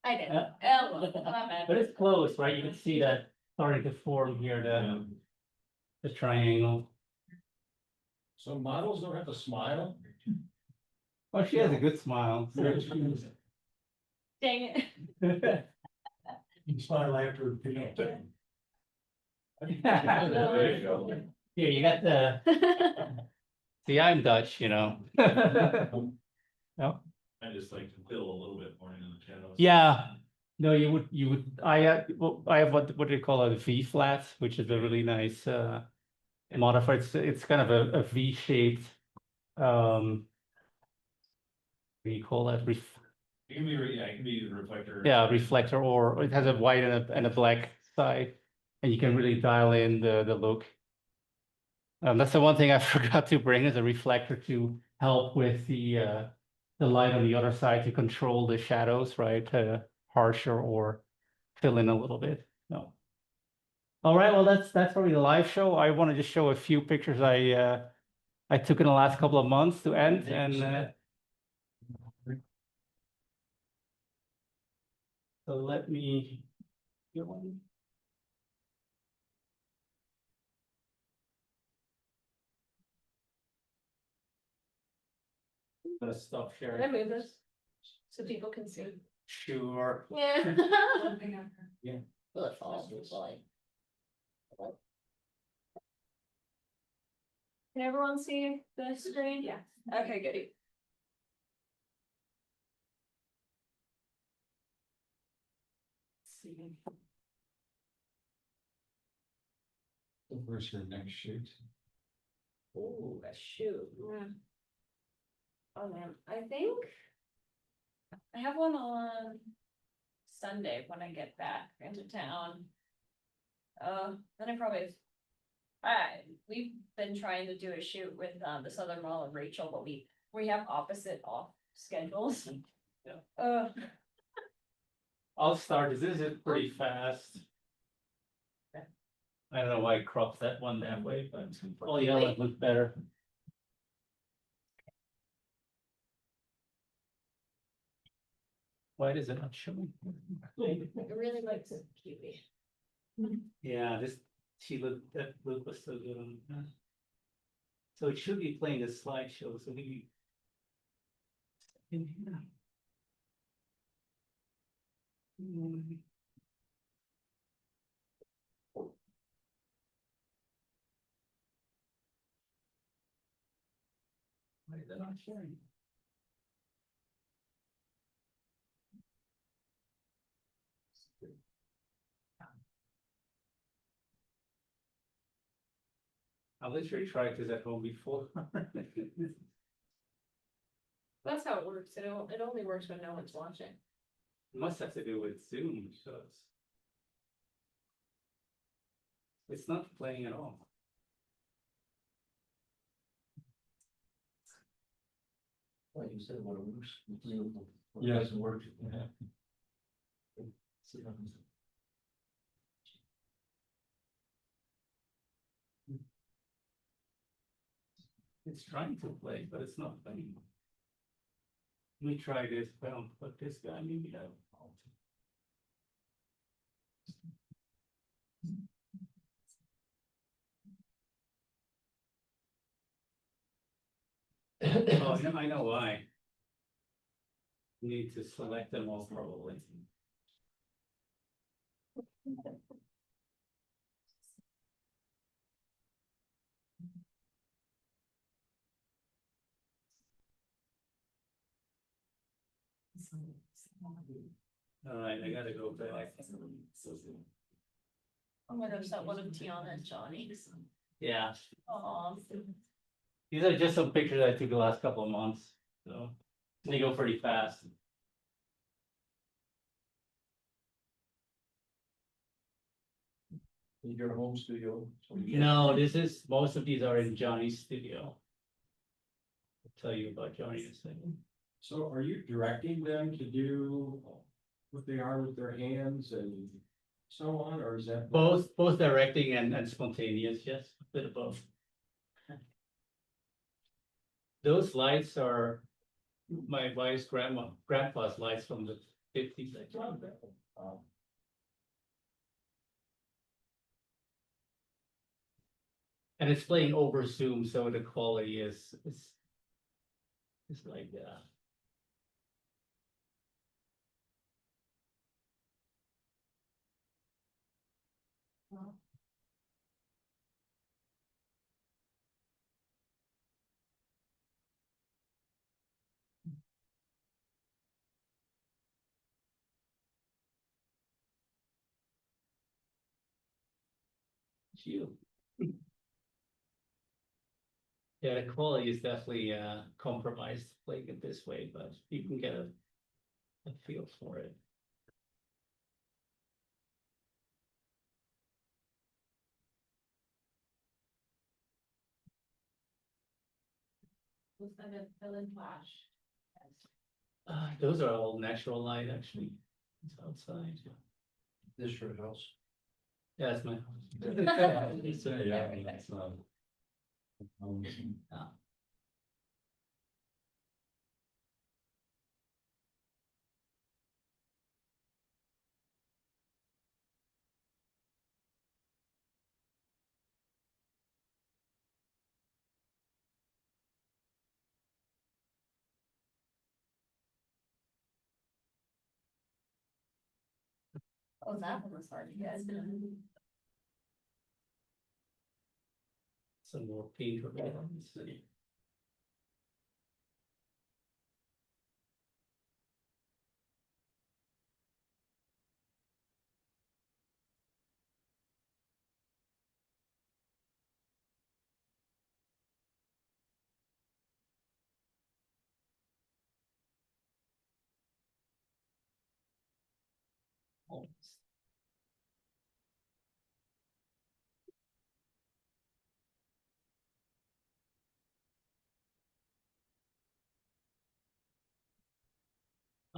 I did. Yeah. Oh, my bad. But it's close, right? You can see that starting to form here, the triangle. So models don't have to smile? Oh, she has a good smile. Dang it. You smile after, you know. Here, you got the, see, I'm Dutch, you know. I just like to fill a little bit more in the channels. Yeah, no, you would, well, I have what they call a V flat, which is a really nice, modifier. It's kind of a V shaped, what do you call that? It can be, yeah, it can be the reflector. Yeah, reflector, or it has a white and a black side, and you can really dial in the look. That's the one thing I forgot to bring, is a reflector to help with the light on the other side, to control the shadows, right? Harsher or fill in a little bit. No. All right, well, that's probably the live show. I want to just show a few pictures I took in the last couple of months to end, and so let me get one. I'm gonna stop Can I sharing. move this? So people can see? Sure. Yeah. Yeah. Will it fall? Can everyone see the screen? Yeah. Okay, goody. Where's your next shoot? Ooh, a shoot. Oh man, I think I have one on Sunday when I get back into town. Then I probably, we've been trying to do a shoot with this other model and Rachel, but we have opposite off schedules. Yeah. I'll start, this is pretty fast. I don't know why I cropped that one that way, but oh yeah, it looks better. Why does it not showing? I really like the kiwi. Yeah, that look was so good on that. So it should be playing a slideshow, so maybe. In here. Why is that not sharing? I literally tried this at home before. That's how it works. It only works when no one's watching. Must have to do with Zoom, because it's not playing at all. Like you said, what a worse. Yes. Work. It's trying to play, but it's not playing. Let me try this, but this guy maybe I. Oh, no, I know why. Need to select them all probably. All right, I gotta go back. I'm gonna set one of Tiana and Johnny's. Yeah, Um, these are just some pictures I took the last couple of months, so they go pretty fast. In your home studio. No, this is, most of these are in Johnny's studio. I'll tell you about Johnny in a second. So are you directing them to do what they are with their hands and so on, or is that? Both directing and spontaneous, yes, a bit of both. Those lights are my wife's grandpa's lights from the 50s. And it's playing over Zoom, so the quality is like you. Yeah, the quality is definitely compromised playing it this way, but you can get a feel for it. Was that a fill in flash? Those are all natural light, actually. It's outside. This your house? Yeah, it's my house. oh, that one was hard, you guys. Some more paint or whatever.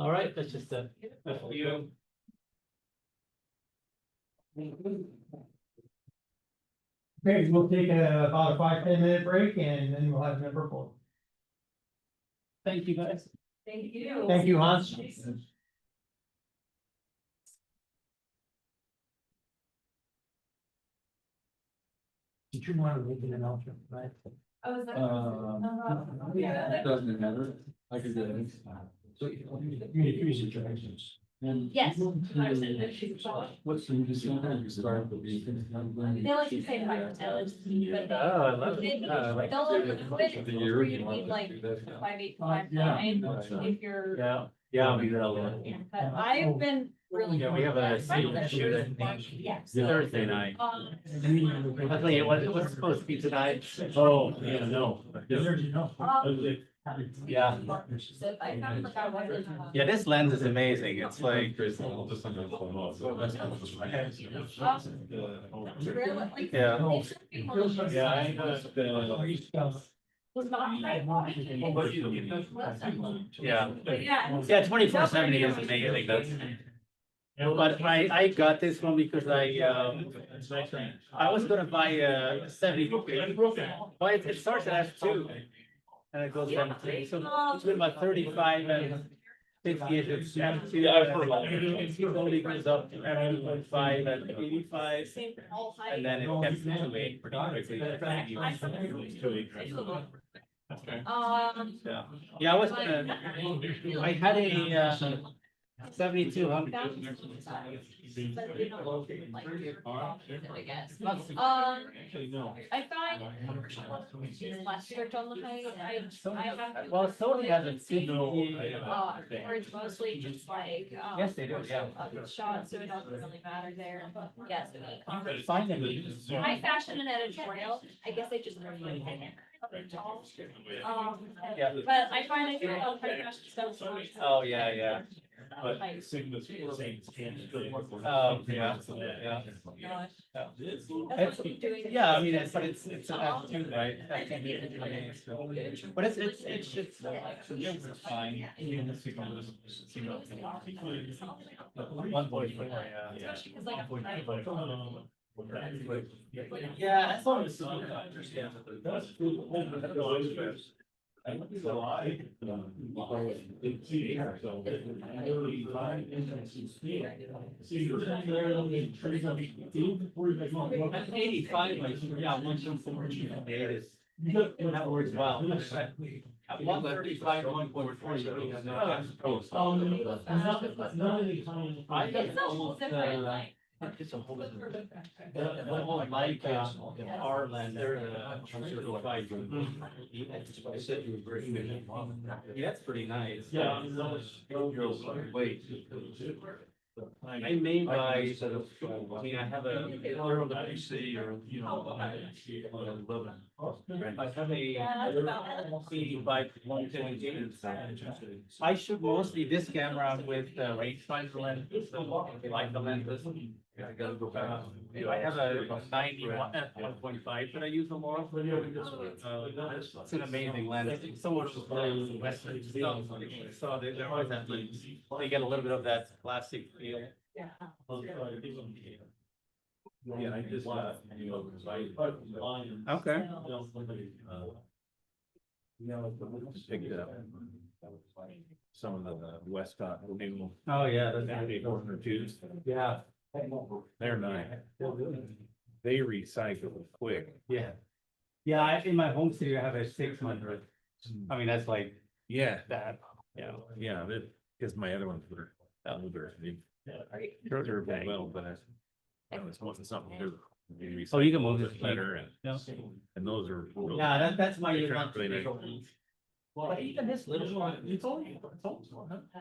All right, that's just a few. Okay, we'll take about a 5-10 minute break and then we'll have member poll. Thank you, guys. Thank you. Thank you, Hans. Did you want to make an announcement, right? Oh, is that? It doesn't matter, I could do it. So. Communication directions. Yes. What's the new you start with the. They like to say 5%, but Oh, I love it. I like they'll to do quit it. The for year you you to want need to like do that. 5.8, 5.9 if you're. Yeah, I'll be there all day. But I've been really. Yeah, we have a scene shoot, I think. Yes. Thursday night. Luckily, It was supposed to be tonight. Oh, yeah, no. Yeah. So if I kind of forgot what it. Yeah, this lens is amazing. It's like, Really, like, yeah. they should be more- Yeah, I know. Was not. Yeah. But yeah. Yeah, 24/70 is amazing, that's. But I got this one because I was gonna buy a 70, but it starts at F2. And it goes 17, so between about 35 and 50 is F2. It only goes up to F2.5 and 85, and then it gets to 8 pretty quickly. Yeah, yeah, I was gonna, I had a 7200. I guess. I find less strict on the height. I have. Well, Sony has a 50. Or it's mostly just like, Yes, they do, yeah. shots, so it doesn't really matter there, but yes. Finally. High fashion and editorial, I guess I just. Yeah. But I find I feel about high fashion stuff. Oh, yeah, yeah. Like, Oh, yeah, yeah. Yeah, I mean, but it's an F2, right? But it's fine. 1.4, yeah. especially because like. Yeah, I thought it was. At 85, like, yeah, 1.4 is, that works well. At 135, 1.4. I It's a whole different, like. It's a whole different. The whole like, Ireland, yeah, that's pretty nice. Yeah. I may buy sort of, I mean, I have a. Or the BPC or, you know. I have a 85 110. I shoot mostly this camera with the rangefinder lens, I like the lenses. I have a 91 f1.5 that I use a lot. It's an amazing lens. So much Western stuff. So they always have they get a little bit of that classic feel. Yeah. Yeah, I just, you know, Okay. picked up some of the Westcott new Oh, yeah. That's 402s. Yeah. They're nice. They recycle quick. Yeah. Yeah, in my home studio, I have a 600. I mean, that's like Yeah, that, yeah. yeah, that, because my other ones were older. They're well, but that was something new. Oh, you can move this Better Yeah. and those are. really- Yeah, that's my. They turn out really nice. But even this little one, it's only.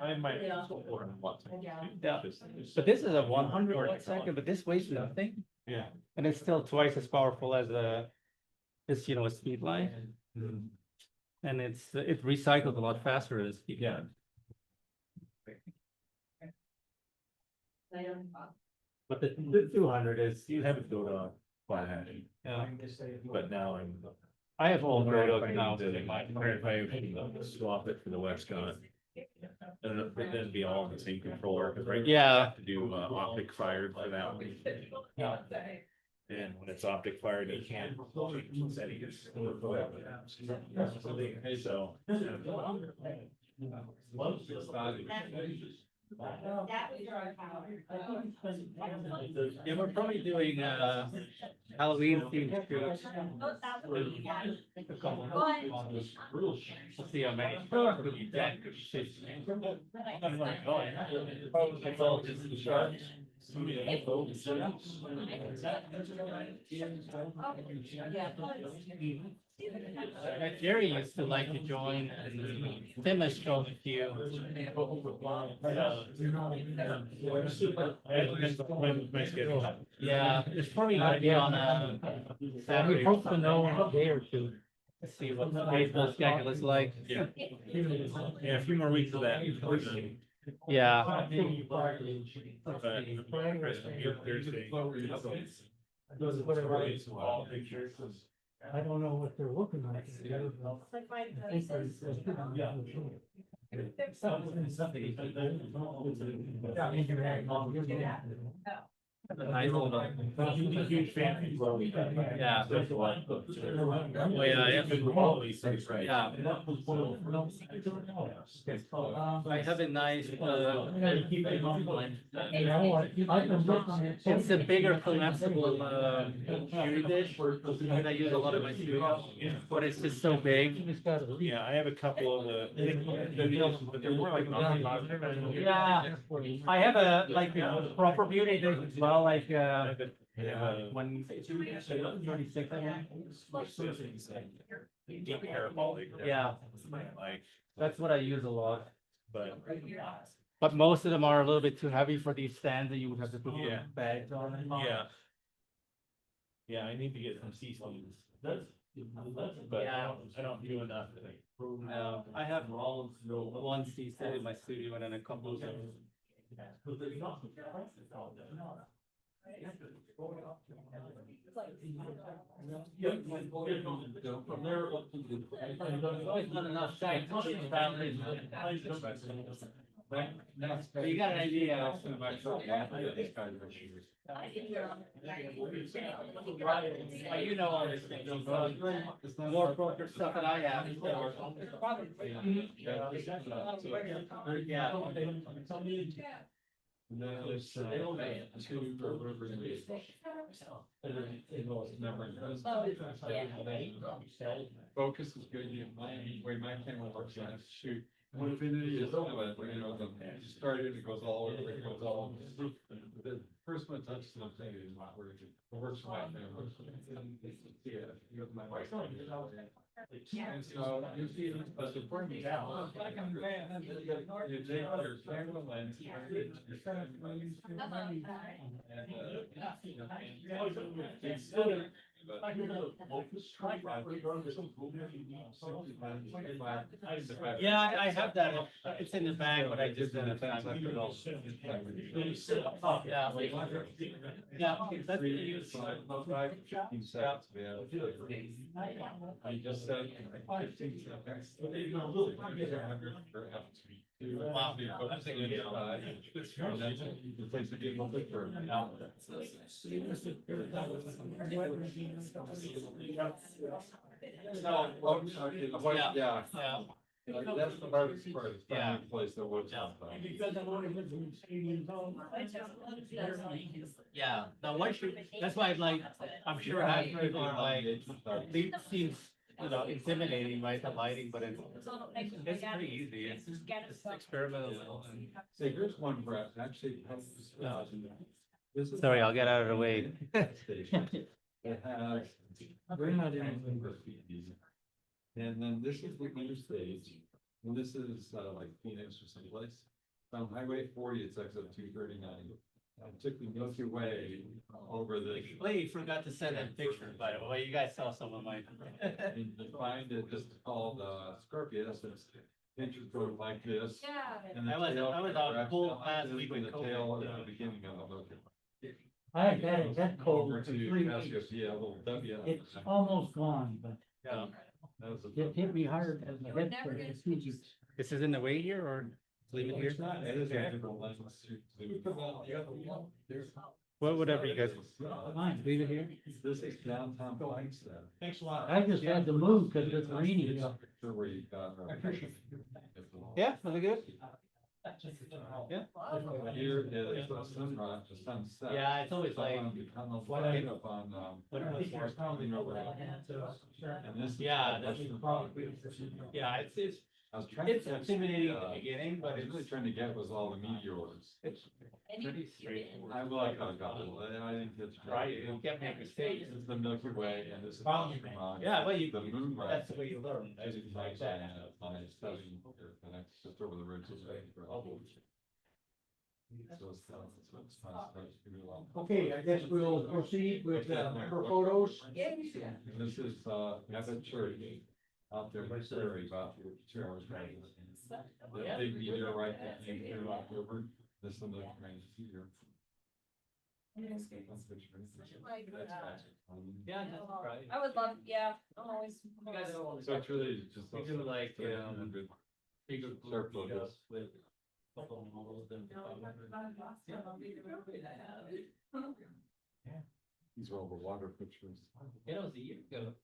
I have my. Yeah. Yeah, but this is a 100 but this weighs nothing. Yeah. And it's still twice as powerful as this, a speed line. And it recycles a lot faster as speed. Yeah. But the 200 is, You have it go to flat hash, yeah, but now I'm. I have all Wonder if photos I now. need to- wonder if I swap it for the Westcott. And then it'd be all in the same controller, because right. now Yeah. I have to do optic fired for that one. And when it's optic fired, you can't. change settings. So. That was our power. Yeah, we're probably doing Halloween themed shoots. A couple of models. We'll see how many. Could be 10, could be 15. It's all just short. Jerry used to like to join, and Tim has shown a few. Yeah, it's probably gonna be on Saturday. We hope to know in a day or two. Let's see what the baseball schedule is like. Yeah. Yeah, a few more weeks of that. Yeah. Thursday. I don't know what they're looking like. Like my. I think they're- Yeah. Nice little. Huge fan. Yeah. Oh, yeah, yeah. I have a nice, it's a bigger collapsible, beauty dish that I use a lot of my studio, but it's just so big. Yeah, I have a couple of but they're more like. Yeah, I have a, like, proper beauty dish as well, like, one, 36, I think. Yeah, Like, that's what I use a lot. but. But most of them are a little bit too heavy for these stands that you would have to put Yeah. bags on. Yeah. Yeah, I need to get some C-sleeves. But Yeah. I don't do enough. I have one C-stand in my studio and then a couple of. Always not enough time. But you got an idea. You know all this stuff. More broker stuff than I have. Yeah. Focus is good, way my camera works on it, shoot. When Infinity is kind of a, you started, it goes all over, it goes all over. The first one touches the thing is not working, it works for my camera. Yeah, you have my wife. And so you see, but the point is now. You take your camera lens. Yeah, I have that. It's in the bag, but I just don't have time. Yeah. Yeah, that's the use. I just said. Wow. Yeah. Yeah. That's the hardest part, is Yeah. finding a place that works. Yeah, now once you, that's why like, I'm sure half people are like, it seems, intimidating, right, the lighting, but it's pretty easy, it's just experimental. So here's one for us, actually. This is- Sorry, I'll get out of the way. Station. It has, we're not in graffiti. And then this is the main stage, and this is like Phoenix or someplace. On Highway 40, it's exit 239. I took the Milky Way over the. Well, you forgot to send a picture, by the way, you guys saw some of mine. And defined it just called Scorpius, it's inches going like this. Yeah. And the I was- tail I was kind of on wraps full out last like week this, and with the COVID. tail at the beginning of the look. I had that cold Over for to 3 weeks. Cassiopeia, a little W. It's almost gone, but Yeah. That was a- it hit me hard as my head for 2 weeks. This is in the way here, or leave it here? It's not, it is a different lens. Well, whatever you guys. Fine, leave it here. This is downtown Flagstaff. Thanks a lot. I just had to move because it's raining. Picture where you got. Yeah, really good. Yeah. Here is the sunrise, the sunset. Yeah, it's always like. Up on, and this. is- Yeah, Yeah, it's, I was trying. it's to catch, intimidating at the beginning, What but I was really it's trying to get was all the meteors. pretty straightforward. I like a couple, I think it's. Right, you can't make mistakes. This is the Milky Way and this is. Yeah, well, you, The moon. that's the way you learn. As you Like like that. that, on a study, connects just over the ridge. So it's fast, pretty well. Okay, I guess we'll proceed with member photos. And this is, Abbott Church out there in Missouri, about 2 hours drive. The big meteor right that came through October, this one looks right here. Yeah, that's right. I would love, yeah, I'm always. You guys are all- So it's really just. We do like, bigger Surf group logos. meetups with a couple of models and These are all the water pictures. it was a year ago.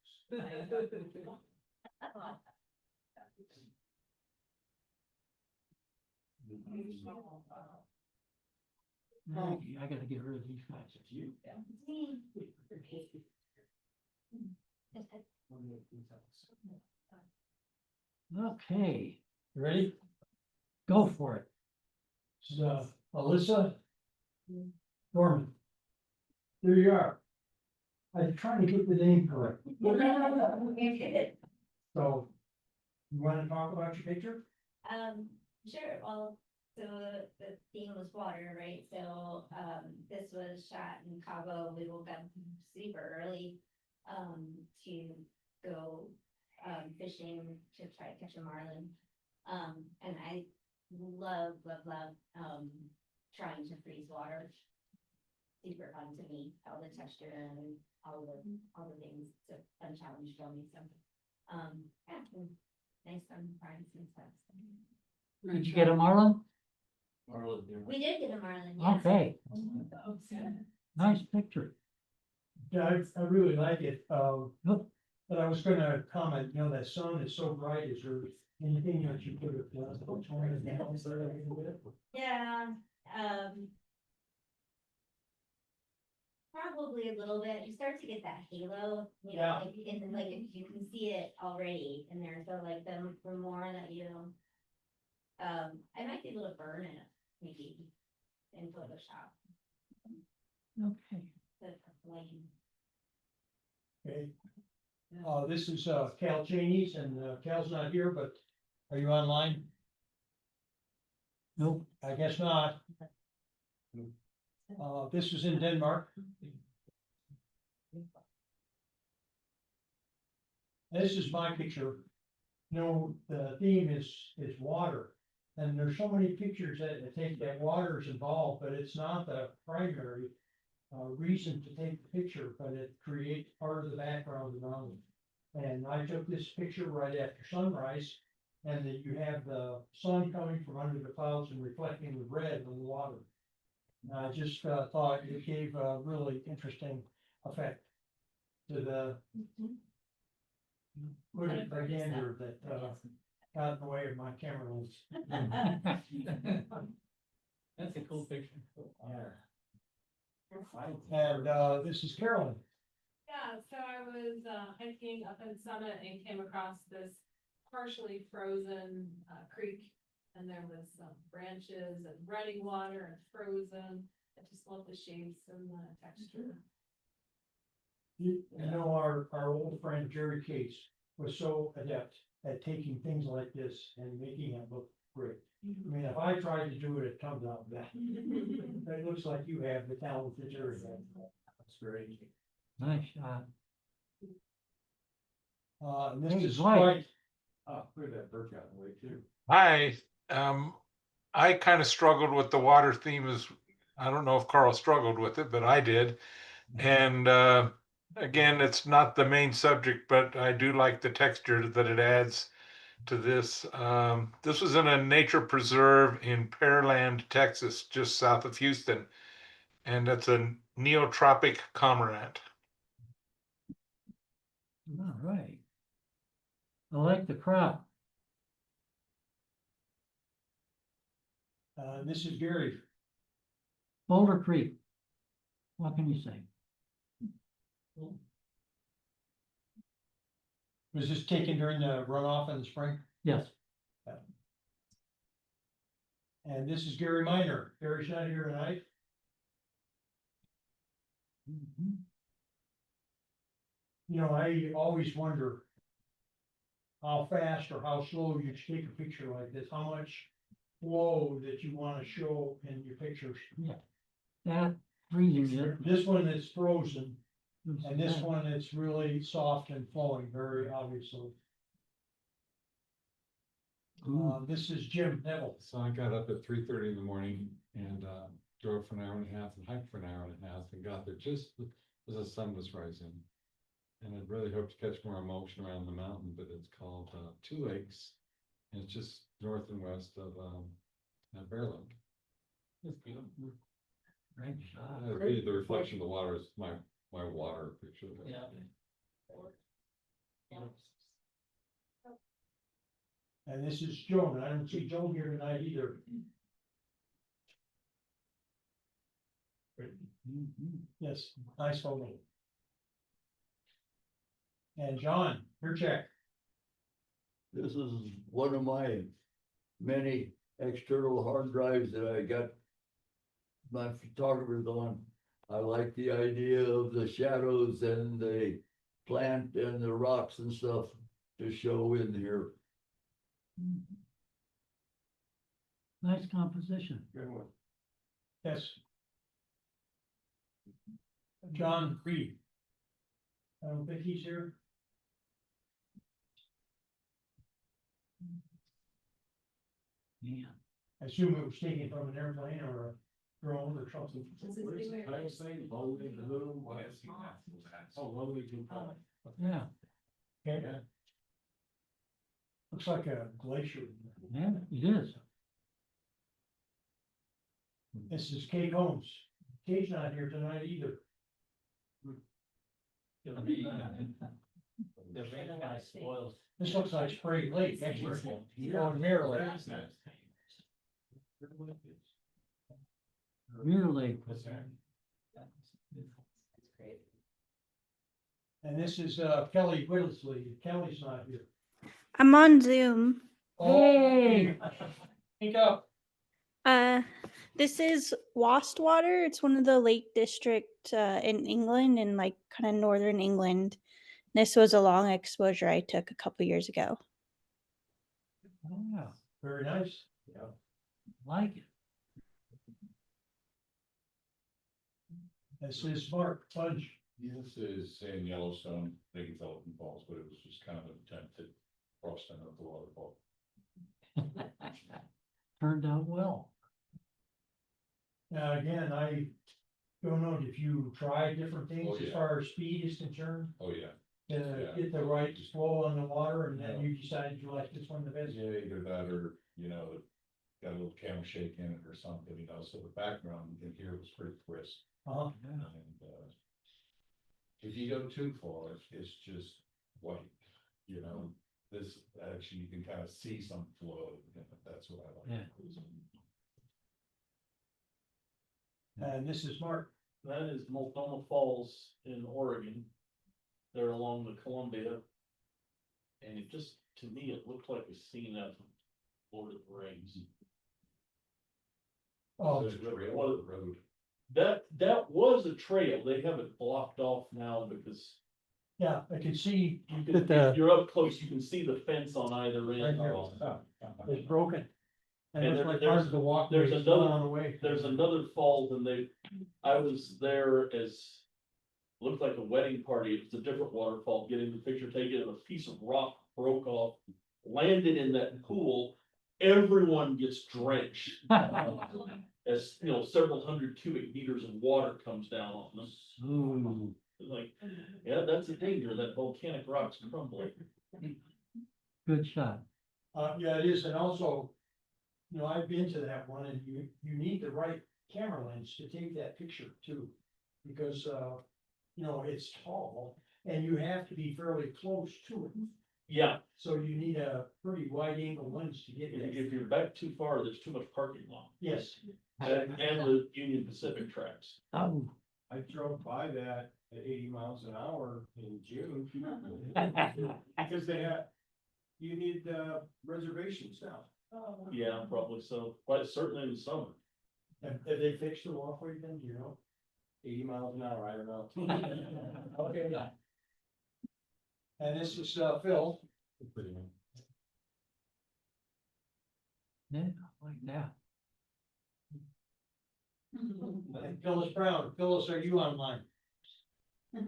Okay, I gotta get rid of these guys. It's you. Okay, You ready? go for it. This is, Alyssa Norman. There you are. I'm trying to get the name correct. So, you want to talk about your picture? Sure, well, so the theme was water, right? So, this was shot in Cabo. We woke up super early, to go, fishing to try to catch a marlin. And I love, trying to freeze water. Super fun to me, all the texture and all the things, it's a fun challenge for me, so. Yeah, and nice fun finds and stuff. So. Did you get a marlin? We did get a marlin, yes. Okay, nice picture. Yeah, I really like it. Look. But I was gonna comment, you know, that sun is so bright, is there anything that you could have done? Yeah, probably a little bit. You start to get that halo, you know, Yeah. like, and then like you can see it already in there. So like the more that you, I might be able to burn it maybe in Photoshop. Okay. The flame. Okay. This is, Cal Cheney's, and, Cal's not here, but are you online? Nope. I guess not. This is in Denmark. This is my picture. You know, the theme is water. And there's so many pictures that take that water is involved, but it's not the primary reason to take the picture, but it creates part of the background around it. And I took this picture right after sunrise, and that you have the sun coming from under the clouds and reflecting the red on the water. And I just thought it gave a really interesting effect to the good agander that got in the way of my camera lens. That's a cool picture. And this is Carolyn. Yeah, so I was hiking up in Summit and came across this partially frozen creek. And there was some branches and running water and frozen. I just love the shapes and the texture. You know, our old friend Jerry Case was so adept at taking things like this and making it look great. I mean, if I tried to do it, it comes out bad. It looks like you have the talent that Jerry has. That's great. Nice shot. And this Hey, is Dwight. quite, Look at that bird got away too. Hi, I kind of struggled with the water theme as, I don't know if Carl struggled with it, but I did. And again, it's not the main subject, but I do like the texture that it adds to this. This was in a nature preserve in Pearland, Texas, just south of Houston. And that's a neotropic cormorant. All right. I like the crop. this is Gary. Boulder Creek. What can you say? Was this taken during the runoff in the spring? Yes. And this is Gary Minor. Gary's not here tonight. Mhm. You know, I always wonder how fast or how slow you take a picture like this, how much flow that you want to show in your pictures. That freezing it. This one is frozen, and this Yeah. one is really soft and flowing, very obviously. Ooh. This is Jim Neville. So I got up at 3:30 in the morning and drove for an hour and a half and hiked for an hour and a half and got there just as the sun was rising. And I'd really hoped to catch more emotion around the mountain, but it's called Two Lakes. And it's just north and west of Bear Lake. It's beautiful. Great shot. The reflection of the water is my water picture. Yeah. And this is Joan. I don't see Joan here tonight either. Yes, nice photo. And John, your check. This is one of my many external hard drives that I got my photographers on. I like the idea of the shadows and the plant and the rocks and stuff to show in here. Nice composition. Good one. Yes. John Reed. I don't think he's here. Yeah. I assume it was taken from an airplane or a drone or something. I was saying, lonely blue, why is he not? Oh, lonely blue. Yeah, Okay. Looks like a glacier. yeah, it is. This is Kate Holmes. Kate's not here tonight either. The rain kind of spoils. This looks like Spray Lake, actually. Oh, Mirror Lake. Mirror Lake. And this is Kelly Whittlesey. Kelly's not here. I'm on Zoom. Hey! Speak up. This is Wastwater. It's one of the lake district in England, in like kind of northern England. This was a long exposure I took a couple years ago. Yeah, Very nice. Oh, like it. This is Mark Fudge. This is in Yellowstone, Big Elephant Falls, but it was just kind of an attempt at crossing of the waterfall. Turned out well. Now, again, I don't know if you try different things Oh, as yeah. far as speed is concerned, Oh, yeah. to get the right flow on the water, and then you decided you like this one the best. Yeah, either that or, got a little camera shake in it or something, so the background in here was pretty crisp. Uh-huh. And, if you go too far, it's just white, this, actually, you can kind of see some flow, and that's what I like. And this is Mark. That is Multnomah Falls in Oregon. They're along the Columbia. And it just, to me, it looked like a scene out of Lord of the Rings. Oh, There's a trail on the road. That was a trail. They have it blocked off now because yeah, I can see you can, that the, if you're up close, you can see the fence on either right end. here, it's broken. And And it's like there's- part of the walkway there's is still another- on the way. There's another falls and I was there as, looked like a wedding party. It was a different waterfall, getting the picture taken and a piece of rock broke off, landed in that pool. Everyone gets drenched. As, several hundred cubic meters of water comes down on them. Ooh, Like, yeah, that's a danger, that volcanic rock's crumbling. good shot. Yeah, it is, and also, I've been to that one, and you need the right camera lens to take that picture too. Because, it's tall, and you have to be fairly close to it, Yeah, so you need a pretty wide angle lens to get it. if you're back too far, there's too much parking lot. Yes, And the Union Pacific tracks. Oh, I drove by that at 80 miles an hour in June. Because you need reservations now. Yeah, probably so, but certainly in the summer. have they fixed the walkway then, do you know? 80 miles an hour, I don't know. Okay. And this is Phil. yeah, like that. And Phyllis Brown. Phyllis, are you online? I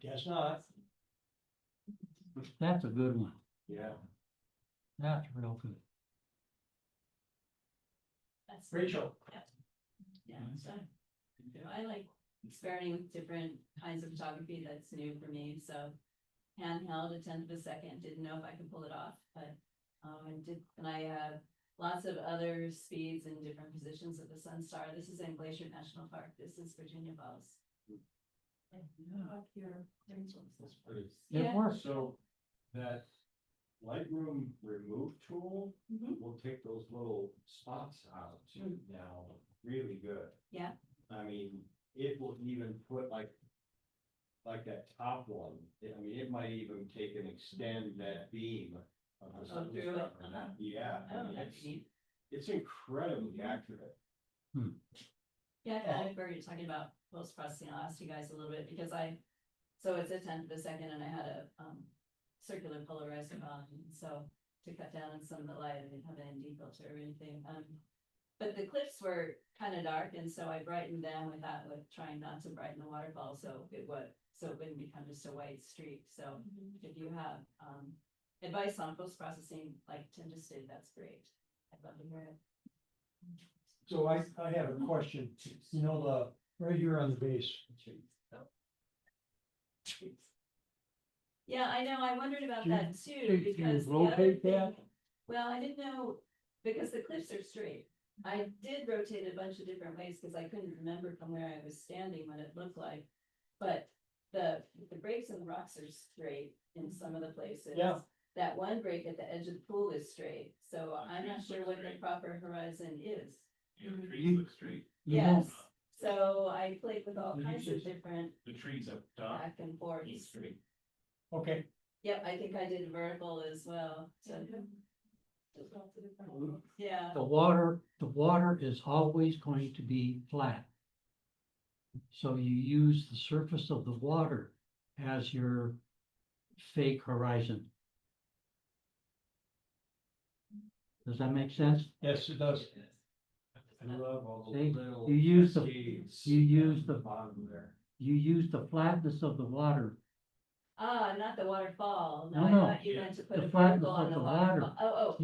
guess not. That's a good one. Yeah. That's real good. Rachel. stuff. I like experimenting with different kinds of photography that's new for me, so handheld, a tenth of a second, didn't know if I could pull it off, but and I have lots of other speeds and different positions of the sun star. This is in Glacier National Park. This is Virginia Falls. Up here. That's pretty. Yeah. works. So that Lightroom remove tool Mhm. will take those little spots out now really good. Yeah. I mean, it will even put like that top one, I mean, it might even take and extend that beam of the sun through it? star or that, yeah. I Oh, mean, that's neat. It's incredibly accurate. Yeah, I've already talking about post processing. I'll ask you guys a little bit because so it's a tenth of a second and I had a circular polarizer on, so to cut down on some of the light, I didn't have an ND filter or anything. But the cliffs were kind of dark, and so I brightened them with trying not to brighten the waterfall, so it wouldn't become just a white streak. So if you have advice on post processing, like Tim just did, that's great. I'd love to hear it. So I have a question, you know, right here on the base. Yeah, I know, I wondered about Do you- that too, do you because the other rotate thing, that? well, I didn't know, because the cliffs are straight. I did rotate a bunch of different ways, because I couldn't remember from where I was standing what it looked like. But the breaks in the rocks are straight in some of the places. Yeah. That one break at the edge of the pool is straight, so I'm not sure what the proper horizon is. The trees look straight. Yes, so I played with all Did you kinds of say- different The trees up top, back and forth. look straight. Okay, Yep, I think I did vertical as well, so. Yeah, The water is always going to be flat. So you use the surface of the water as your fake horizon. Does that make sense? yes, it does. I love all the See, little you use the- cascades you use at the- bottom there. You use the flatness of the water. not the waterfall, no, No, I no, thought you meant to put the a flatness vertical on of the the water. waterfall. Oh,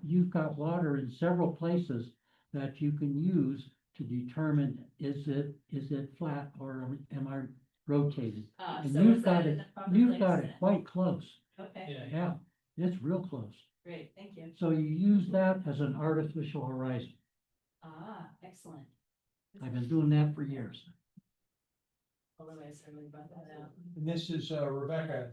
You've got water in several places that you can use to determine, is it flat or am I rotated? And so you've is got that in it, the proper you've got place it quite close. then? Okay, Yeah, it's real close. great, thank you. So you use that as an artificial horizon. Excellent. I've been doing that for years. Although I certainly brought that out. And this is Rebecca.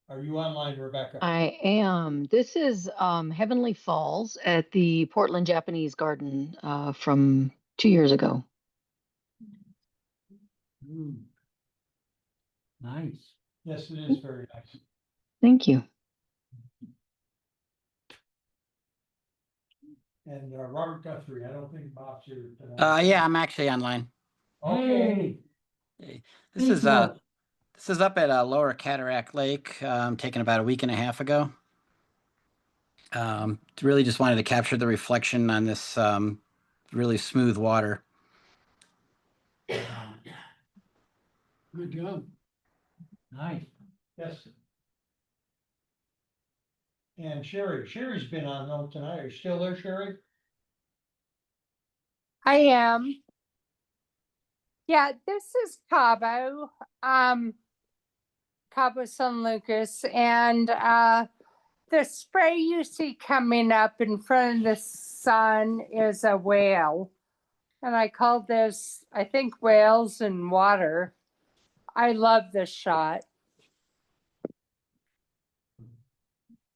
Are you online, Rebecca? I am. This is Heavenly Falls at the Portland Japanese Garden from 2 years ago. Nice. Yes, it is very nice. Thank you. And Robert Guthrie, I don't think Bob's here tonight. Yeah, I'm actually online. Okay. Hey, This speak is to us. this is up at Lower Cataract Lake, taken about a week and a half ago. Really just wanted to capture the reflection on this really smooth water. Good job. Nice. Yes. And Sherry's been on note tonight. Are you still there, Sherry? I am. Yeah, this is Cabo, Cabo San Lucas, and the spray you see coming up in front of the sun is a whale. And I call this, I think, whales in water. I love this shot.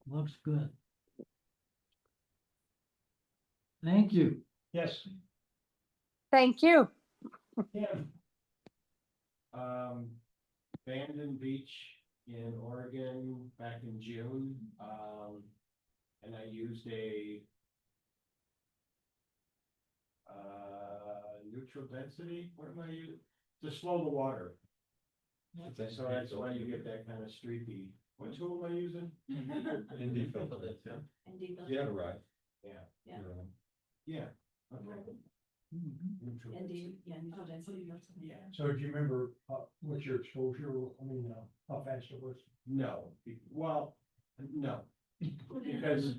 Looks good. Thank you. Yes. Thank you. Yeah. Bandon Beach in Oregon back in June. And I used a neutral density, what am I using? To slow the water. So that's why you get that kind of streaky. What tool am I using? ND filter. Yeah, right. Yeah. Yeah. Yeah. Okay. Neutral density. neutral density. Yeah. So do you remember what your exposure, how fast it was? No, well, no, because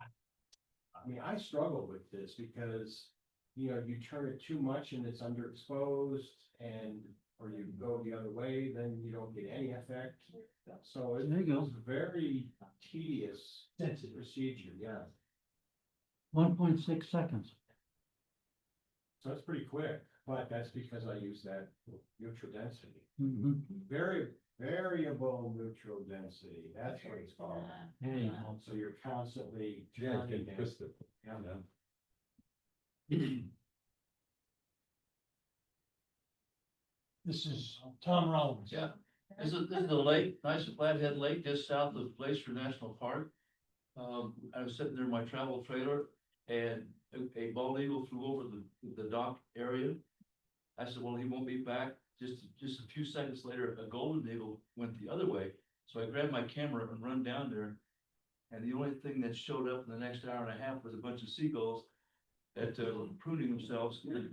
I mean, I struggle with this because, you know, you turn it too much and it's underexposed and, or you go the other way, then you don't get any effect. So There you go. it's a very tedious procedure, yeah. 1.6 seconds. So it's pretty quick, but that's because I use that neutral density. Mhm. Variable neutral density, that's what it's called. Hey, So you're constantly Yeah, you turning can it. twist it. Yeah. This is Tom Rollins. Yeah, this is a lake, nice flathead lake just south of Glacier National Park. I was sitting there in my travel trailer and a bald eagle flew over the dock area. I said, well, he won't be back. Just a few seconds later, a golden eagle went the other way. So I grabbed my camera and run down there. And the only thing that showed up in the next hour and a half was a bunch of seagulls that were pruning themselves. They're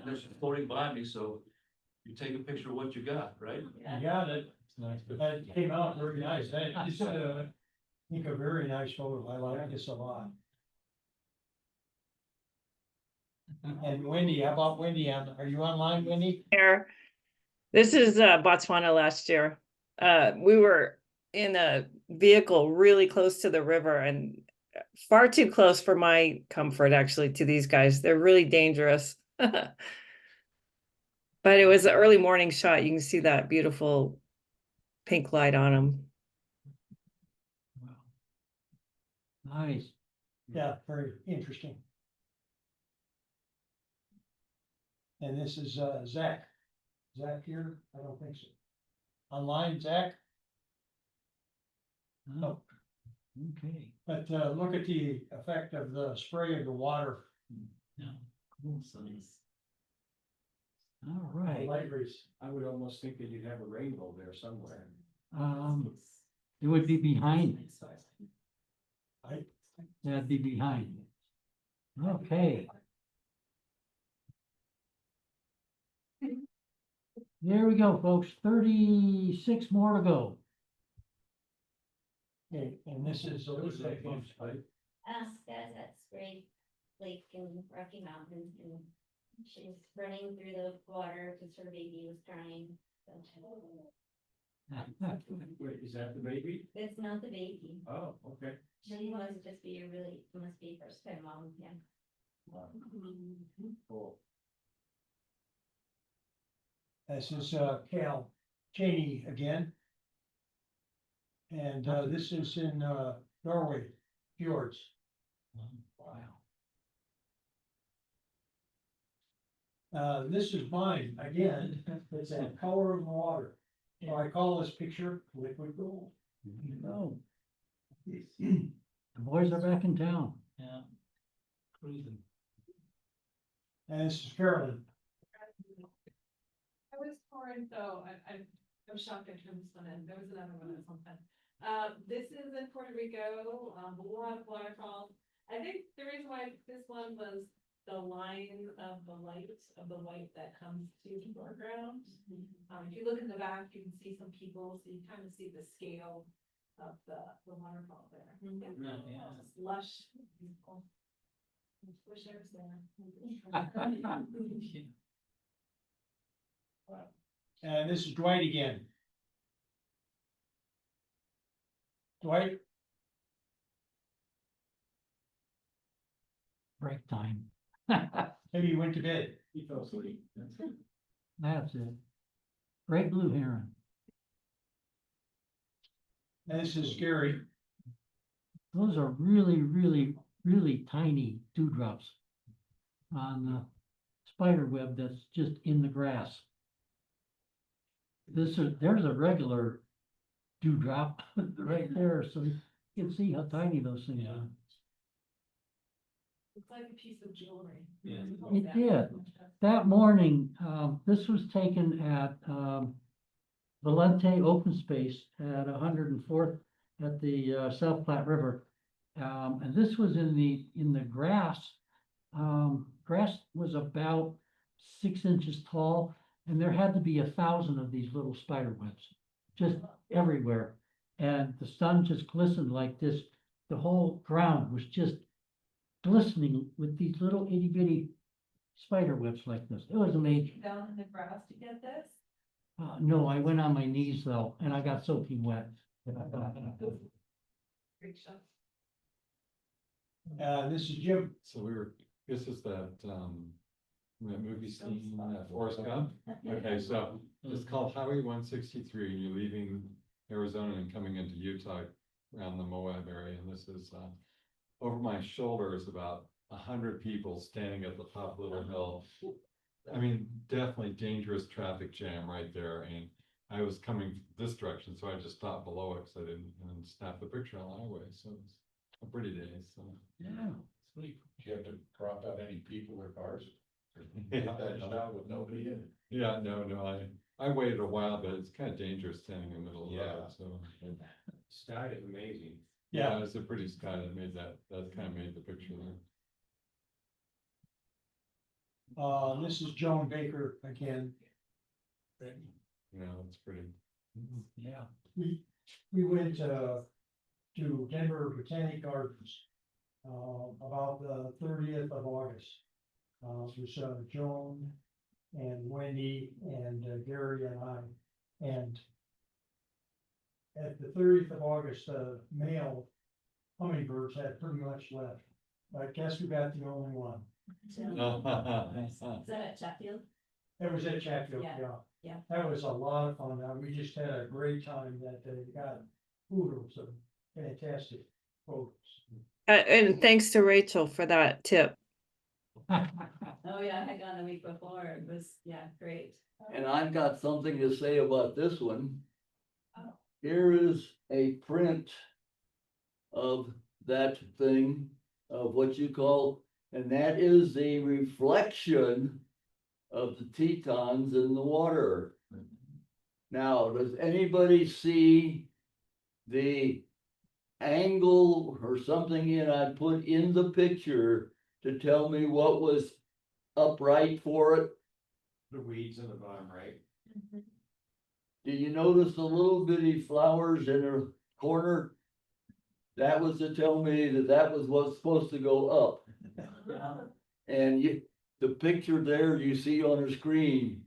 just floating by me, so you take a picture of what you got, right? You got it. That came out very nice. That is, I think a very nice photo. I like this a lot. And Wendy, how about Wendy? Are you online, Wendy? Here, this is Botswana last year. We were in a vehicle really close to the river and far too close for my comfort, actually, to these guys. They're really dangerous. But it was an early morning shot. You can see that beautiful pink light on them. nice. Yeah, very interesting. And this is Zach. Zach here? I don't think so. Online, Zach? Oh, okay. But look at the effect of the spray of the water. Yeah. Cool. All right. Light rays. I would almost think that you'd have a rainbow there somewhere. It would be behind. Right? That'd be behind. Okay. There we go, folks. 36 more to go. Okay, and this is. That's Great Lake in Rocky Mountain, and she's running through the water because her baby was crying. Wait, is that the baby? It's not the baby. Oh, okay. She must just be must be first time mom, yeah. Cool. This is Cal Cheney again. And this is in Norway fjords. Wow. This is mine again. It's that color of water. So I call this picture liquid gold. No. The boys are back in town. Yeah. Cruising. And this is Carolyn. I was torn, so I'm shocked I turned this one in. There was another one that's on fun. This is in Puerto Rico, a lot of waterfalls. I think the reason why this one was the line of the light of the white that comes to the foreground. If you look in the back, you can see some people, so you kind of see the scale of the waterfall there. Yeah. It's lush. Beautiful. Wish I was there. And this is Dwight again. Dwight? Break time. Maybe you went to bed. He fell asleep. That's it. Great blue heron. And this is Gary. Those are really, really, really tiny dewdrops on the spider web that's just in the grass. There's a regular dewdrop right there, so you can see how tiny those things are. It's like a piece of jewelry. Yeah. It did. That morning, this was taken at Valente Open Space at 104th at the South Platte River. And this was in the grass. Grass was about 6 inches tall, and there had to be 1,000 of these little spider webs just everywhere. And the sun just glistened like this. The whole ground was just glistening with these little itty bitty spider webs like this. It was amazing. Down in the grass to get this? No, I went on my knees though, and I got soaking wet. Great shot. This is Jim. So this is that movie scene, Forrest Gump. Okay, so it's called Highway 163, and you're leaving Arizona and coming into Utah around the Moab area, and this is over my shoulder is about 100 people standing at the top of the little hill. I mean, definitely dangerous traffic jam right there, and I was coming this direction, so I just stopped below it because I didn't snap the picture on the highway. So it's a pretty day. So Yeah, sweet. Do you have to crop out any people or cars? Get that shot with nobody in it. yeah, no, I waited a while, but it's kind of dangerous standing in the middle of the road. So Sky is amazing. yeah, it's a pretty sky that made that kind of made the picture there. This is Joan Baker again. You know, it's pretty. Yeah. We went to Denver Botanic Gardens about the 30th of August. It was Joan and Wendy and Gary and I. And at the 30th of August, male hummingbirds had pretty much left. I guess we got the only one. Is that at Chatfield? It was at Chatfield, Yeah. yeah. Yeah. That was a lot of fun. We just had a great time that day. Got oodles of fantastic photos. And thanks to Rachel for that tip. Oh, yeah, I had gone the week before. It was, yeah, great. And I've got something to say about this one. Oh. Here is a print of that thing, of what you call, and that is the reflection of the Tetons in the water. Now, does anybody see the angle or something I put in the picture to tell me what was upright for it? The weeds in the bottom right. Do you notice the little bitty flowers in the corner? That was to tell me that was what's supposed to go up. And the picture there you see on the screen,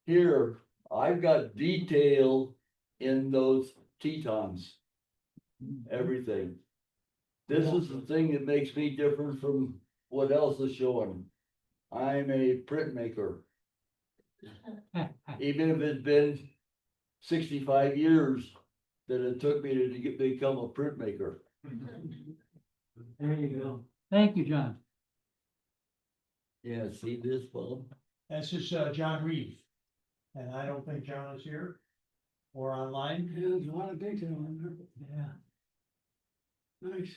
here, I've got detail in those Tetons. Everything. This is the thing that makes me different from what else is showing. I'm a printmaker. Even if it's been 65 years that it took me to become a printmaker. There you go. Thank you, John. Yeah, see this, Bob? This is John Reeve. And I don't think John is here or online. There's a lot of detail in there. Yeah. Nice.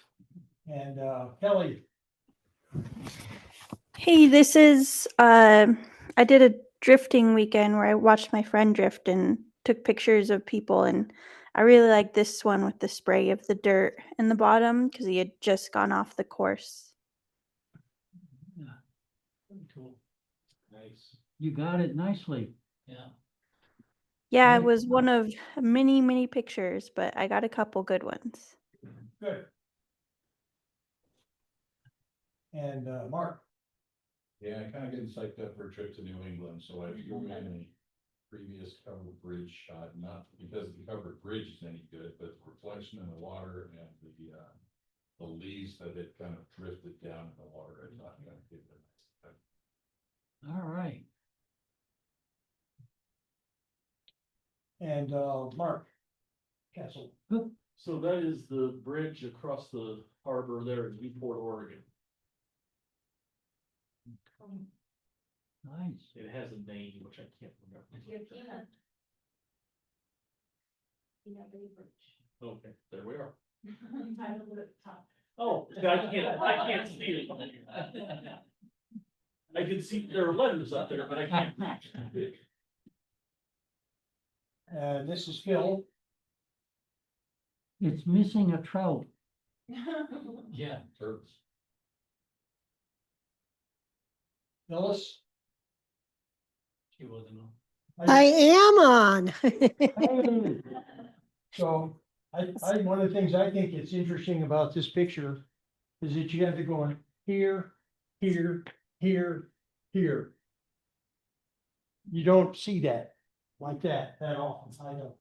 And Kelly, Hey, this is I did a drifting weekend where I watched my friend drift and took pictures of people, and I really like this one with the spray of the dirt in the bottom because he had just gone off the course. Cool. Nice. You got it nicely. Yeah. Yeah, it Right. was one of many pictures, but I got a couple good ones. good. And Mark. Yeah, I kind of getting psyched up for a trip to New England, so I flew in a previous covered bridge shot, not because the covered bridge is any good, but the reflection in the water and the leaves that it kind of drifted down in the water. I thought kind of gave it a nice effect. All right. And Mark Castle. So that is the bridge across the harbor there in Newport, Oregon. Nice. It has a name, which I can't remember. Okay, there we are. Oh, I can't see it. I can see there are letters out there, but I can't. This is Phil. It's missing a trout. Yeah. Turtles. Phyllis. She wasn't on. I am on. So one of the things I think it's interesting about this picture is that you have to go in here, here, here, here. You don't see that like that often, I don't.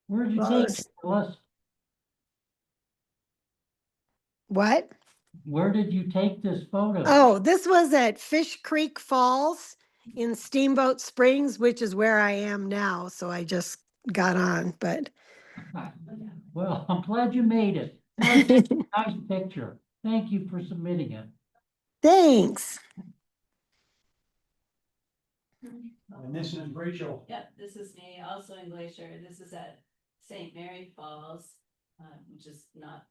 Where'd you Well, take it's- it, Phyllis? What? Where did you take this photo? Oh, this was at Fish Creek Falls in Steamboat Springs, which is where I am now. So I just got on, but Well, I'm glad you made it. Nice picture. Thank you for submitting it. thanks. And this is Rachel. Yep, this is me, also in Glacier. This is at St. Mary Falls, which is not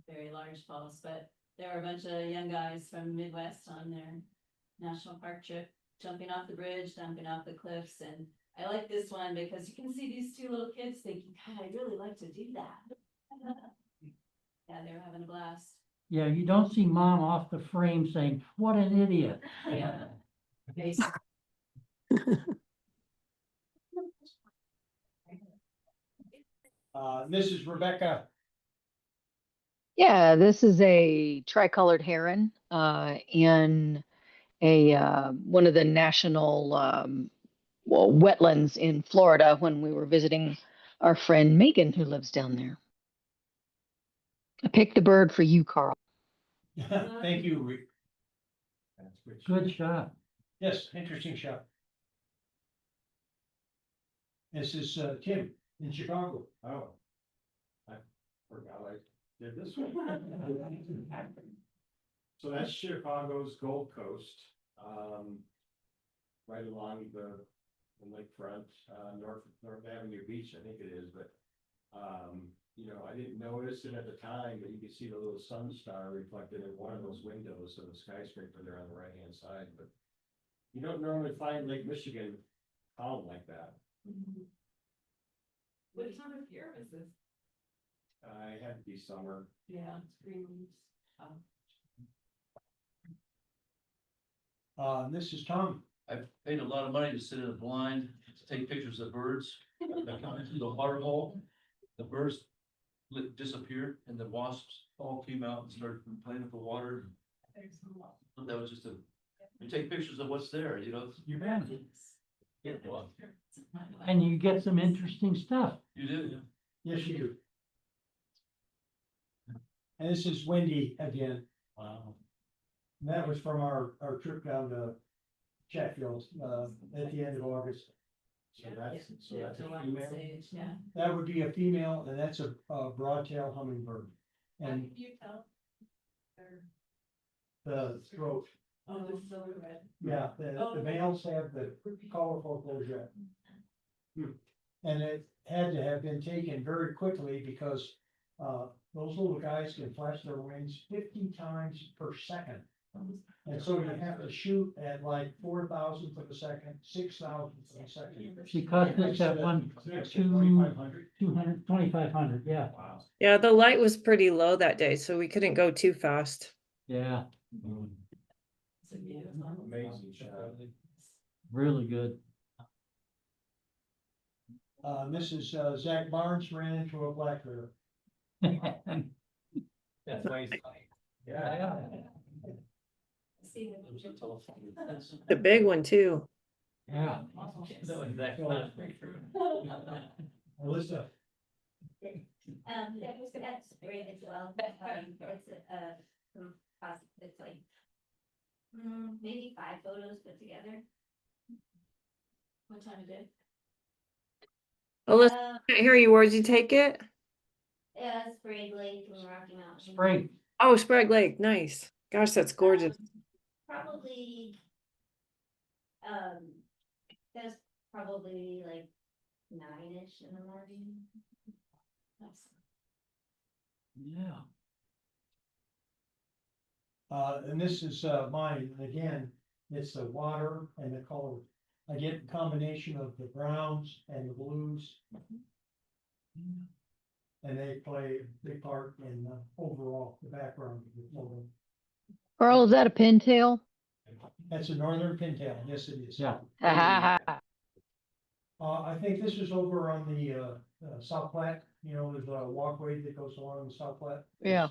very large falls, but there were a bunch of young guys from Midwest on their national park trip, jumping off the bridge, jumping off the cliffs. And I like this one because you can see these two little kids thinking, God, I'd really like to do that. Yeah, they were having a blast. Yeah, you don't see mom off the frame saying, what an idiot. Yeah. This is Rebecca. Yeah, this is a tricolored heron in a one of the national wetlands in Florida when we were visiting our friend Megan who lives down there. I picked the bird for you, Carl. Thank you, Rick. Good shot. Yes, interesting shot. This is Tim in Chicago. Oh. I forgot I did this one. So that's Chicago's Gold Coast, right along the lakefront, North Avenue Beach, I think it is, but, you know, I didn't notice it at the time, but you can see the little sun star reflected in one of those windows of the skyscraper there on the right-hand side, but you don't normally find Lake Michigan calm like that. What time of year is this? It had to be summer. Yeah, it's green leaves. This is Tom. I've paid a lot of money to sit in a blind, to take pictures of birds that come into the water hole. The birds disappeared and the wasps all came out and started playing with the water. That was just you take pictures of what's there, you know. You bet. Yeah, well, And you get some interesting stuff. you do, yeah. Yes, you do. And this is Wendy again. Wow. And that was from our trip down to Chatfield, at the end of August. So that's a To one female. stage, yeah. That would be a female, and that's a broadtail hummingbird. How And can you tell? Or- the throat, Oh, this is over red. yeah, the males have the colorful closure. And it had to have been taken very quickly because those little guys can flash their wings 50 times per second. And so you have to shoot at like 4,000th of a second, 6,000th of a second. She caught this at 2,500, yeah. Wow. Yeah, the light was pretty low that day, so we couldn't go too fast. Yeah, It's a beautiful. Amazing shot. really good. This is Zach Barnes ran into a black bear. That's nice. Yeah. See The big one too. Yeah. Alyssa, That's great as well. It's like maybe 5 photos put together. What time of day? Alyssa, I can't hear you. Where'd you take it? Yeah, Sprague Lake and Rocky Mountain. Sprague. Oh, Sprague Lake. Nice. Gosh, that's gorgeous. Probably, that's probably like 9-ish in the morning. Yeah. and this is mine, and again, it's the water and the color. I get a combination of the browns and the blues. And they play a big part in overall the background of the photo. Carl, is that a pintail? That's a northern pintail, yes it is. Yeah. I think this is over on the South Platte, you know, there's a walkway that goes along the South Platte. Yeah.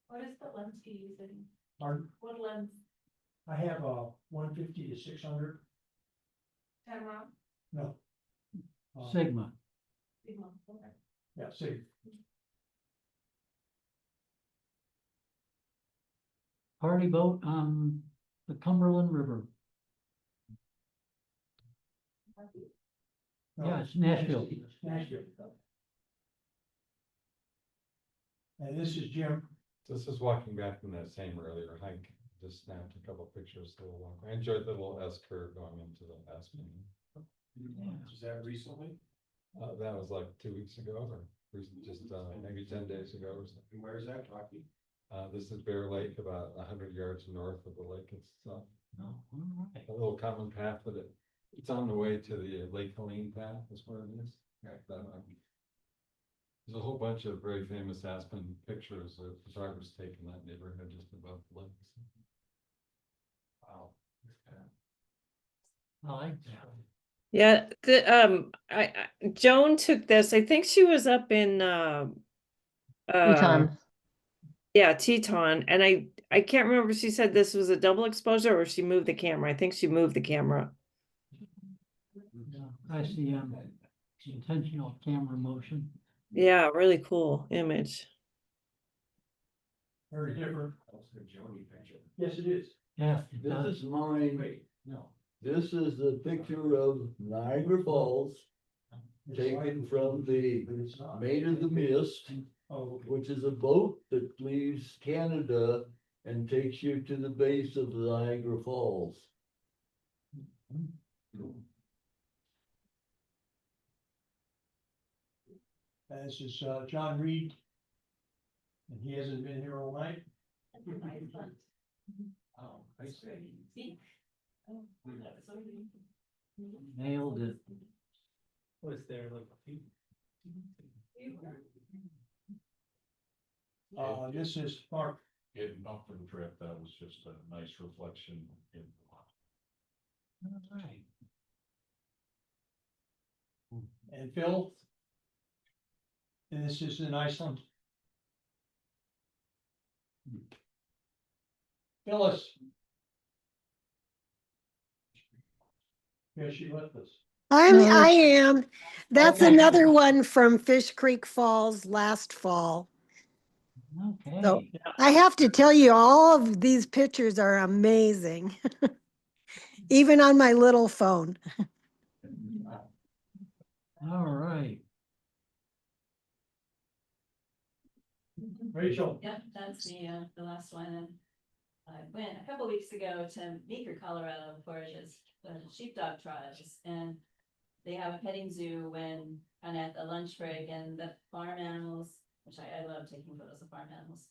What is the lens you're using? Pardon? What lens I have a 150 to 600. Tamron. No. Sigma. Yeah, see. Party boat on the Cumberland River. Yeah, it's Nashville. Nashville. And this is Jim. This is walking back from that same earlier hike, just snapped a couple pictures, the little walk. I enjoyed the little S curve going into the Aspen. Is that recently? That was like 2 weeks ago, or just maybe 10 days ago or something. And where is that talking? This is Bear Lake, about 100 yards north of the lake itself. Oh, all right. A little common path that it's on the way to the Lake Helene path, is where it is. There's a whole bunch of very famous Aspen pictures of photographers taken that neighborhood just above the lake. Wow. I like that. Yeah, Joan took this. I think she was up in Teton. yeah, Teton, and I can't remember if she said this was a double exposure or she moved the camera. I think she moved the camera. I see intentional camera motion. Yeah, really cool image. Very different. That's the Joni picture. Yes, it is. Yeah. This is mine. Wait, no. This is the picture of Niagara Falls, taken from the Maid of the Mist, which is a boat that leaves Canada and takes you to the base of the Niagara Falls. This is John Reed. And he hasn't been here all night. Oh, I see. Nailed it. Was there like a few? This is Mark. Getting up for the trip, that was just a nice reflection in the All right. And Phil. And this is in Iceland. Phyllis. Yeah, she left us. I am. That's Okay. another one from Fish Creek Falls last fall. Okay. So I have to tell you, all of these pictures are amazing. Even on my little phone. All right. Rachel. Yep, that's the last one. And I went a couple weeks ago to Meeker, Colorado for this sheepdog trials, and they have a petting zoo when kind of at the lunch break, and the farm animals, which I love taking photos of farm animals.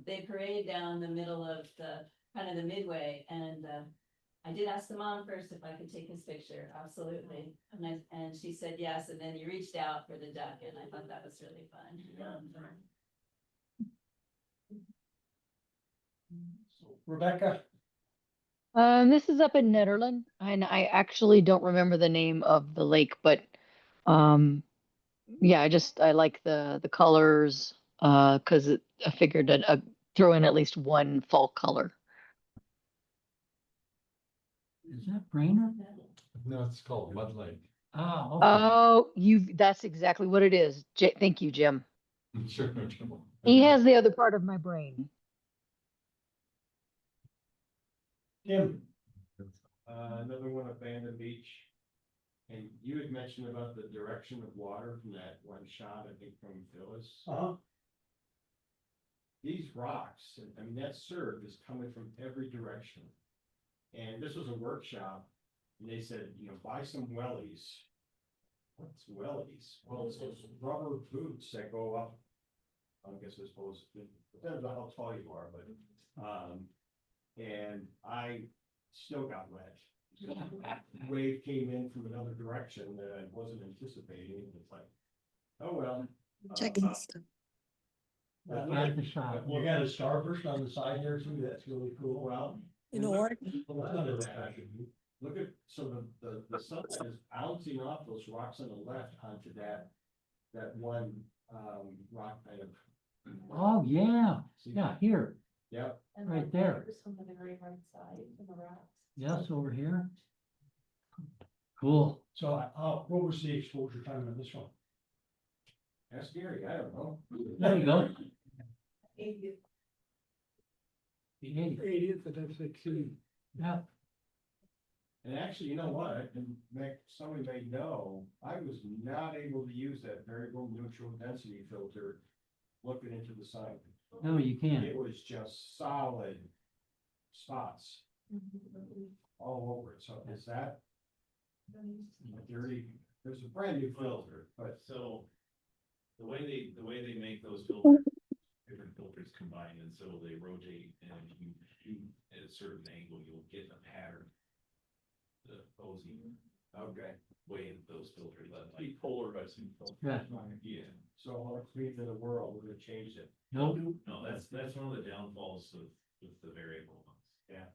They parade down the middle of the kind of the midway, and I did ask the mom first if I could take his picture. Absolutely, and she said yes, and then he reached out for the duck, and I thought that was really fun. Rebecca. This is up in Netherland, and I actually don't remember the name of the lake, but yeah, I like the colors because I figured I'd throw in at least one fall color. Is that Brainerd? No, it's called Mud Lake. Oh, okay. Oh, that's exactly what it is. Thank you, Jim. Sure, no trouble. He has the other part of my brain. Tim. Another one at Bandon Beach. And you had mentioned about the direction of water from that one shot, I think from Phyllis. These rocks, I mean, that surf is coming from every direction. And this was a workshop, and they said, buy some wellies. What's wellies? Well, it's those rubber boots that go up. I guess I suppose, it depends on how tall you are, but, and I still got wet. Wave came in from another direction that I wasn't anticipating. It's like, oh, well. Checking stuff. You got a starburst on the side there too. That's really cool. Well. In Oregon. Look at, so the sunlight is bouncing off those rocks on the left onto that one, rock kind of. Oh, yeah. Yeah, here. Yep. And Right then there. there's some on the very right side in the rocks. Yes, over here. Cool. So, what was the exposure time on this one? That's scary, I don't know. There you go. Eighty. The 80th of F-16. Yeah. And actually, you know what, and somebody may know, I was not able to use that variable neutral density filter looking into the site. No, you can't. It was just solid spots all over it, so is that there's a brand new filter, but So the way they make those filters, different filters combined, and so they rotate, and if you shoot at a certain angle, you'll get a pattern. The posing, okay. way that those filters, that like Polarizing. Yeah. yeah. So all the clean to the world would have changed it. Nope. No, that's one of the downfalls of with the variable ones. Yeah.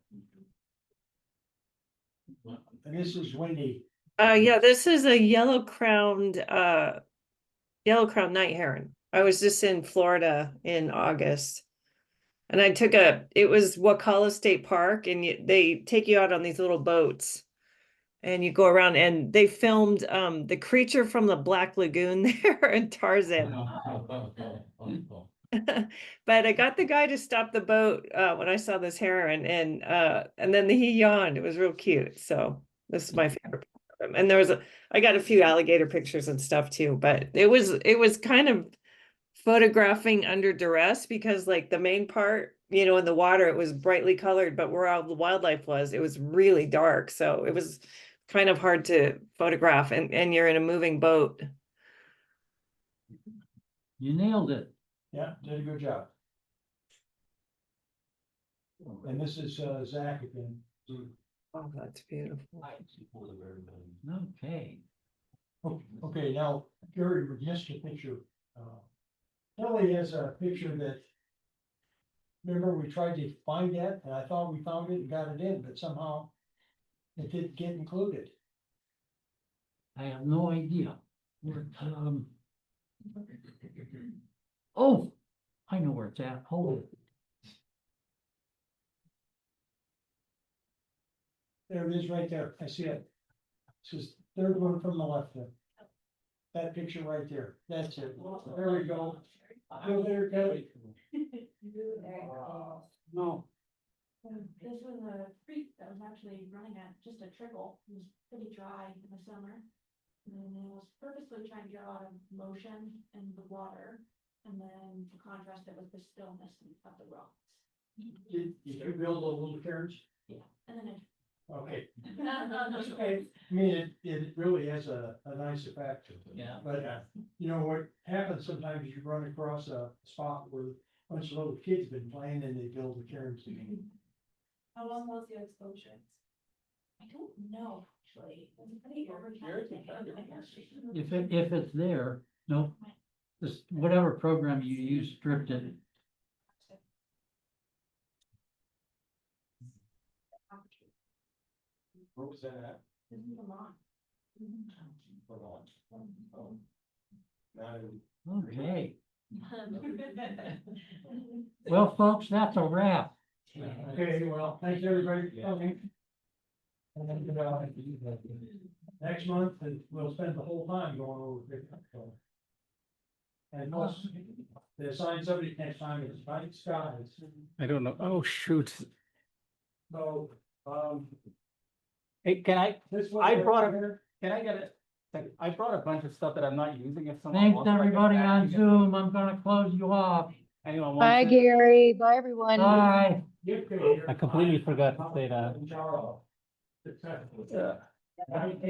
And this is windy. Yeah, this is a yellow crowned night heron. I was just in Florida in August. And I took it was Wakala State Park, and they take you out on these little boats. And you go around, and they filmed the creature from the Black Lagoon there and Tarzan. But I got the guy to stop the boat when I saw this heron, and then he yawned. It was real cute. So this is my favorite part of him. And I got a few alligator pictures and stuff too, but it was kind of photographing under duress, because like the main part, in the water, it was brightly colored, but where all the wildlife was, it was really dark. So it was kind of hard to photograph, and you're in a moving boat. You nailed it. Yeah, did a good job. And this is Zach again. Oh, that's beautiful. Okay. Okay, now, Gary, we missed a picture. Kelly has a picture that, remember, we tried to find that, and I thought we found it and got it in, but somehow it didn't get included. I have no idea. Oh, I know where it's at. Hold it. There it is right there. I see it. This is third one from the left there. That picture right there. That's it. There we go. Go there, Kelly. No. This was a creek that was actually running at just a trickle. It was pretty dry in the summer. And then it was purposely trying to get a lot of motion in the water. And then to contrast it with the stillness of the rocks. Did you build those little cairns? Yeah. And then Okay. Okay. I mean, it really has a nice effect. Yeah. But, what happens sometimes you run across a spot where a bunch of little kids been playing and they build the cairns. how long was the exposure? I don't know, actually. It was pretty If it's there, no. Just whatever program you use, stripped it. Where was that at? Vermont. Vermont. Oh. Not in- Okay. Well, folks, that's a wrap. Okay, well, thanks everybody. Okay. And, next month, we'll spend the whole time going over it. And plus, the assigned subject next time is night skies. I don't know. Oh, shoot. So, Hey, can I this was. I brought can I get it? I brought a bunch of stuff that I'm not using. If someone Thanks, wants it, I can everybody back on you guys. Zoom. I'm gonna close you off. Anyone wants Bye, it? Gary. Bye, everyone. Bye. I completely forgot to say that. Charles. Yeah.